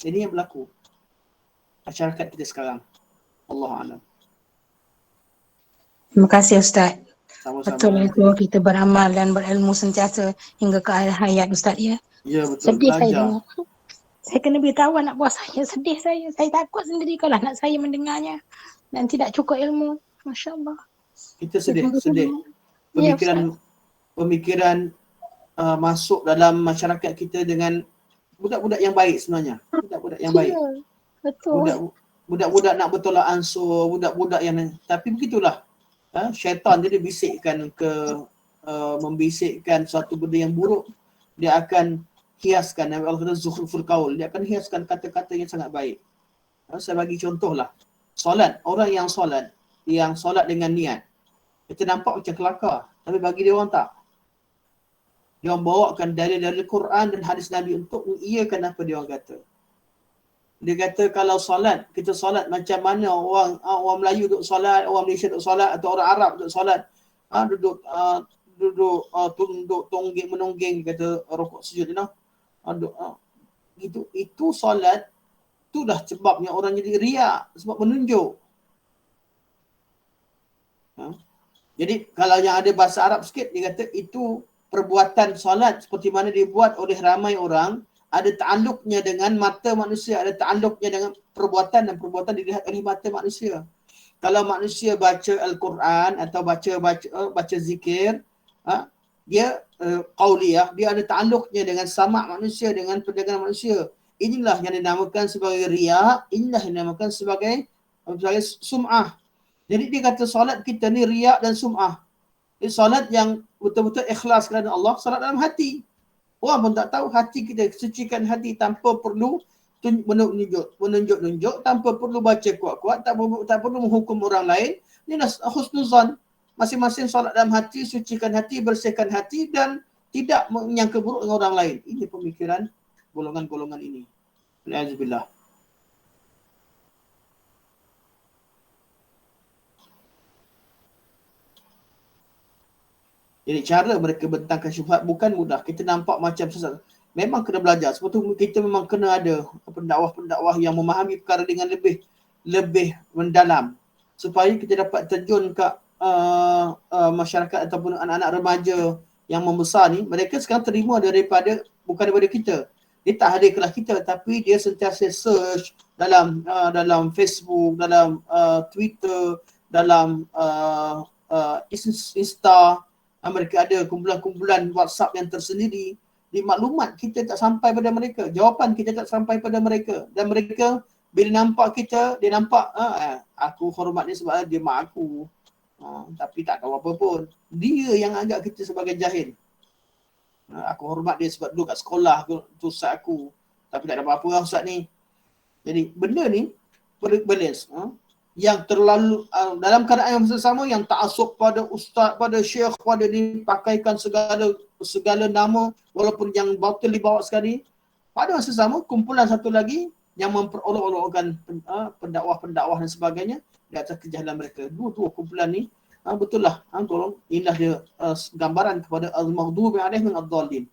Ini yang berlaku masyarakat kita sekarang. Allahu'alam. Terima kasih Ustaz. Sama-sama. Betul itu kita beramal dan berilmu sentiasa hingga ke akhir hayat Ustaz ya. Ya betul. Sedih saya Belajar. dengar. Saya kena beritahu anak buah saya, sedih saya. Saya takut sendiri kalau anak saya mendengarnya dan tidak cukup ilmu. Masya Allah. Kita sedih. Ya, Pemikiran masuk dalam masyarakat kita dengan budak-budak yang baik sebenarnya. Budak-budak yang baik. Ya, betul. Budak-budak nak bertolak ansur, budak-budak yang tapi begitulah. Syaitan dia membisikkan suatu benda yang buruk, dia akan hiaskan, Allah kata zukhruful qaul, dia akan hiaskan kata-kata yang sangat baik. Saya bagi contohlah. Solat, orang yang solat dengan niat, kita nampak macam kelakar, tapi bagi dia orang tak. Dia orang bawakan dalil-dalil Quran dan hadis Nabi untuk mengiyakan apa dia orang kata. Dia kata kalau solat, kita solat macam mana orang Melayu duduk solat, orang Malaysia duduk solat atau orang Arab duduk solat. Tunduk tonggeng menonggeng, kata rukuk sujud itu solat, itulah sebabnya orang jadi riak, sebab menunjuk. Jadi kalau yang ada bahasa Arab sikit, dia kata itu perbuatan solat seperti mana dibuat oleh ramai orang, ada ta'alluqnya dengan mata manusia, ada ta'alluqnya dengan perbuatan, dan perbuatan dilihat oleh mata manusia. Kalau manusia baca Al-Quran atau baca zikir, dia qauliyah, dia ada ta'alluqnya dengan samak manusia, dengan pendengaran manusia. Inilah yang dinamakan sebagai riya, inilah yang dinamakan sebagai sum'ah. Jadi dia kata solat kita ni riya dan sum'ah. Jadi solat yang betul-betul ikhlas kerana Allah, solat dalam hati. Orang pun tak tahu hati kita, sucikan hati tanpa perlu menunjuk-nunjuk, tanpa perlu baca kuat-kuat, tak perlu menghukum orang lain. Ini husnuzan. Masing-masing solat dalam hati, sucikan hati, bersihkan hati dan tidak menyangka buruk dengan orang lain. Ini pemikiran golongan-golongan ini. Alhamdulillah. Jadi cara mereka bentangkan syubhat bukan mudah. Kita nampak macam sesat. Memang kena belajar. Sebab tu kita memang kena ada pendakwah-pendakwah yang memahami perkara dengan lebih mendalam. Supaya kita dapat terjun ke masyarakat ataupun anak-anak remaja yang membesar ni. Mereka sekarang terima bukan daripada kita. Dia tak hadir kelas kita, tapi dia sentiasa search dalam Facebook, dalam Twitter, dalam Insta. Mereka ada kumpulan-kumpulan WhatsApp yang tersendiri. Di maklumat kita tak sampai pada mereka, jawapan kita tak sampai pada mereka, dan mereka bila nampak kita, dia nampak aku hormat dia sebab dia mak aku, tapi tak tahu apa pun. Dia yang anggap kita sebagai jahil. Aku hormat dia sebab dulu kat sekolah tu ustaz aku, tapi tak ada apa-apa lah ustaz ni. Jadi benda ni balance. Yang terlalu dalam keadaan yang sama, yang ta'assub pada ustaz, pada syekh, pada ni, pakaikan segala nama walaupun yang batil dibawa sekali. Pada masa sama, kumpulan satu lagi yang memperolok-olokkan pendakwah-pendakwah dan sebagainya di atas kejahilan mereka. Dua kumpulan ni betul lah. Tolong, inilah dia gambaran kepada al-maghdubi alaihim ad-dallin.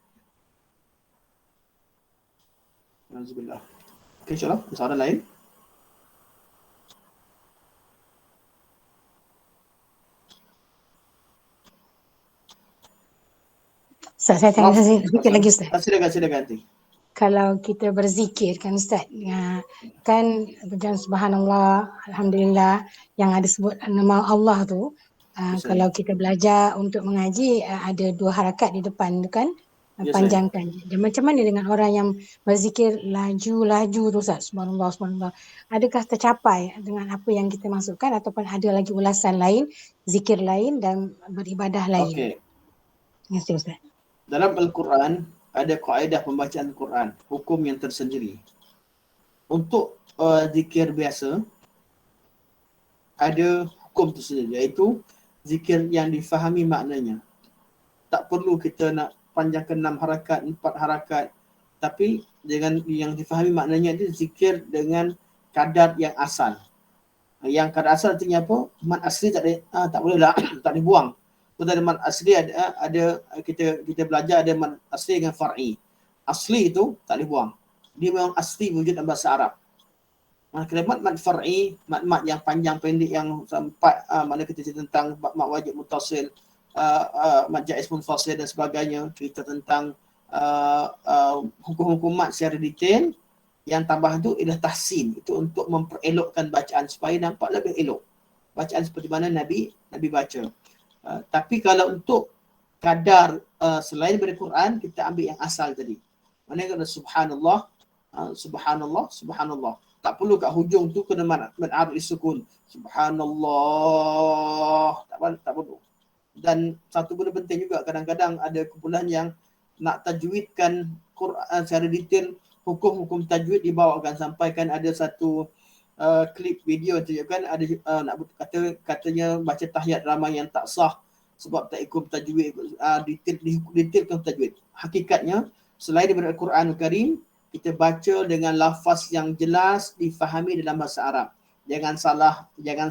Alhamdulillah. Okey, insyaAllah. Soalan lain? Ustaz, saya tanya sedikit lagi Ustaz. Silakan nanti. Kalau kita berzikir kan Ustaz, kan bacaan subhanallah, alhamdulillah yang ada sebut nama Allah tu, kalau kita belajar untuk mengaji ada 2 harakat di depan tu kan, panjangkan. Dan macam mana dengan orang yang berzikir laju-laju tu Ustaz, subhanallah, subhanallah. Adakah tercapai dengan apa yang kita masukkan ataupun ada lagi ulasan lain, zikir lain dan beribadah lain? Okey. Terima kasih Ustaz. Dalam Al-Quran ada kaedah pembacaan Quran, hukum yang tersendiri. Untuk zikir biasa ada hukum tersendiri, iaitu zikir yang difahami maknanya. Tak perlu kita nak panjangkan 6 harakat, 4 harakat, tapi dengan yang difahami maknanya itu zikir dengan kadar yang asal. Yang kadar asal artinya apa? Mad asli tak boleh lah, tak dibuang. Pada mad asli ada kita belajar ada mad asli dengan far'i. Asli itu tak dibuang. Dia memang asli wujud dalam bahasa Arab. Kalimat mad far'i, mad yang panjang pendek yang sampai mana kita cerita tentang mad wajib muttasil, mad jaiz munfasil dan sebagainya, cerita tentang hukum-hukum mad secara detail. Yang tambahan tu ialah tahsin, itu untuk memperelokkan bacaan supaya nampak lebih elok. Bacaan seperti mana Nabi baca. Tapi kalau untuk kadar selain daripada Quran, kita ambil yang asal tadi. Mana kata subhanallah, subhanallah, subhanallah. Tak perlu kat hujung tu kena mad arab sukun. Subhanallah. Tak perlu. Dan satu benda penting juga, kadang-kadang ada kumpulan yang nak tajwidkan Quran secara detail, hukum-hukum tajwid dibawakan, sampaikan ada satu klip video tunjukkan ada nak katanya baca tahiyat ramai yang tak sah sebab tak ikut tajwid, detailkan tajwid. Hakikatnya selain daripada Al-Quran Al-Karim, kita baca dengan lafaz yang jelas difahami dalam bahasa Arab. Jangan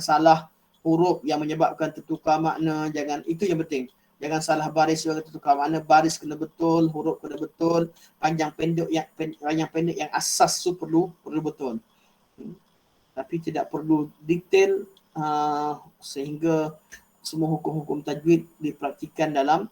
salah huruf yang menyebabkan tertukar makna, itu yang penting. Jangan salah baris juga tertukar makna, baris kena betul, huruf kena betul, panjang pendek yang asas tu perlu betul. Tapi tidak perlu detail sehingga semua hukum-hukum tajwid dipraktikan dalam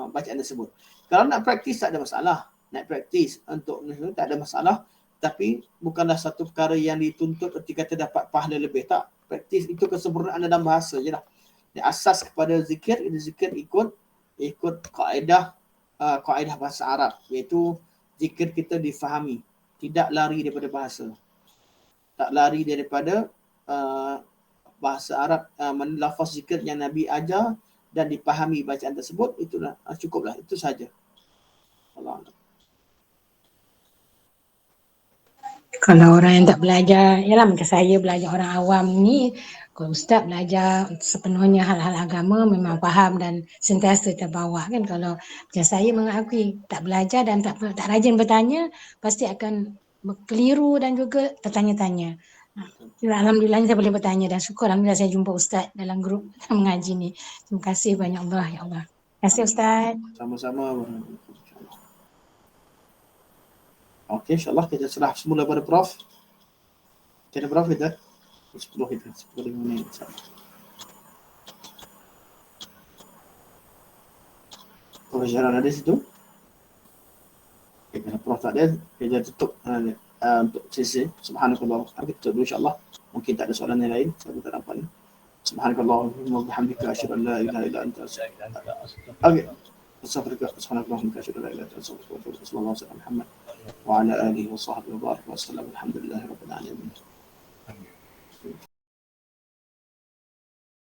bacaan tersebut. Kalau nak praktis tak ada masalah. Nak praktis untuk tak ada masalah, tapi bukanlah satu perkara yang dituntut erti kata dapat pahala lebih. Tak, praktis itu kesempurnaan dalam bahasa je lah. Asas kepada zikir ikut kaedah bahasa Arab, iaitu zikir kita difahami, tidak lari daripada bahasa. Tak lari daripada bahasa Arab, lafaz zikir yang Nabi ajar dan dipahami bacaan tersebut, itulah cukuplah, itu saja. Allah. Kalau orang yang tak belajar, yalah macam saya belajar orang awam ni, kalau Ustaz belajar sepenuhnya hal-hal agama memang faham dan sentiasa terbawa kan. Kalau macam saya mengakui tak belajar dan tak rajin bertanya, pasti akan keliru dan juga tertanya-tanya. Alhamdulillah saya boleh bertanya dan syukur alhamdulillah saya jumpa Ustaz dalam grup mengaji ni. Terima kasih banyak Allah, ya Allah. Terima kasih Ustaz. Sama-sama. Okey, insyaAllah kita serah semula pada Prof. Kena Prof kita? 10 minit. Prof Syaran ada situ? Okay, kalau Prof tak ada, kita tutup untuk sesi. Subhanakallah. Kita tutup dulu insyaAllah. Mungkin tak ada soalan yang lain. Saya tak nampak ni. Subhanakallah wa bihamdika asyhadu an la ilaha illa anta astaghfiruka wa atubu ilaik. Okey. Subhanakallah wa bihamdika asyhadu an la ilaha illa anta astaghfiruka wa atubu ilaik. Sallallahu alaihi Muhammad wa ala alihi wa sahbihi wa barik wa sallam. Alhamdulillahirabbil alamin.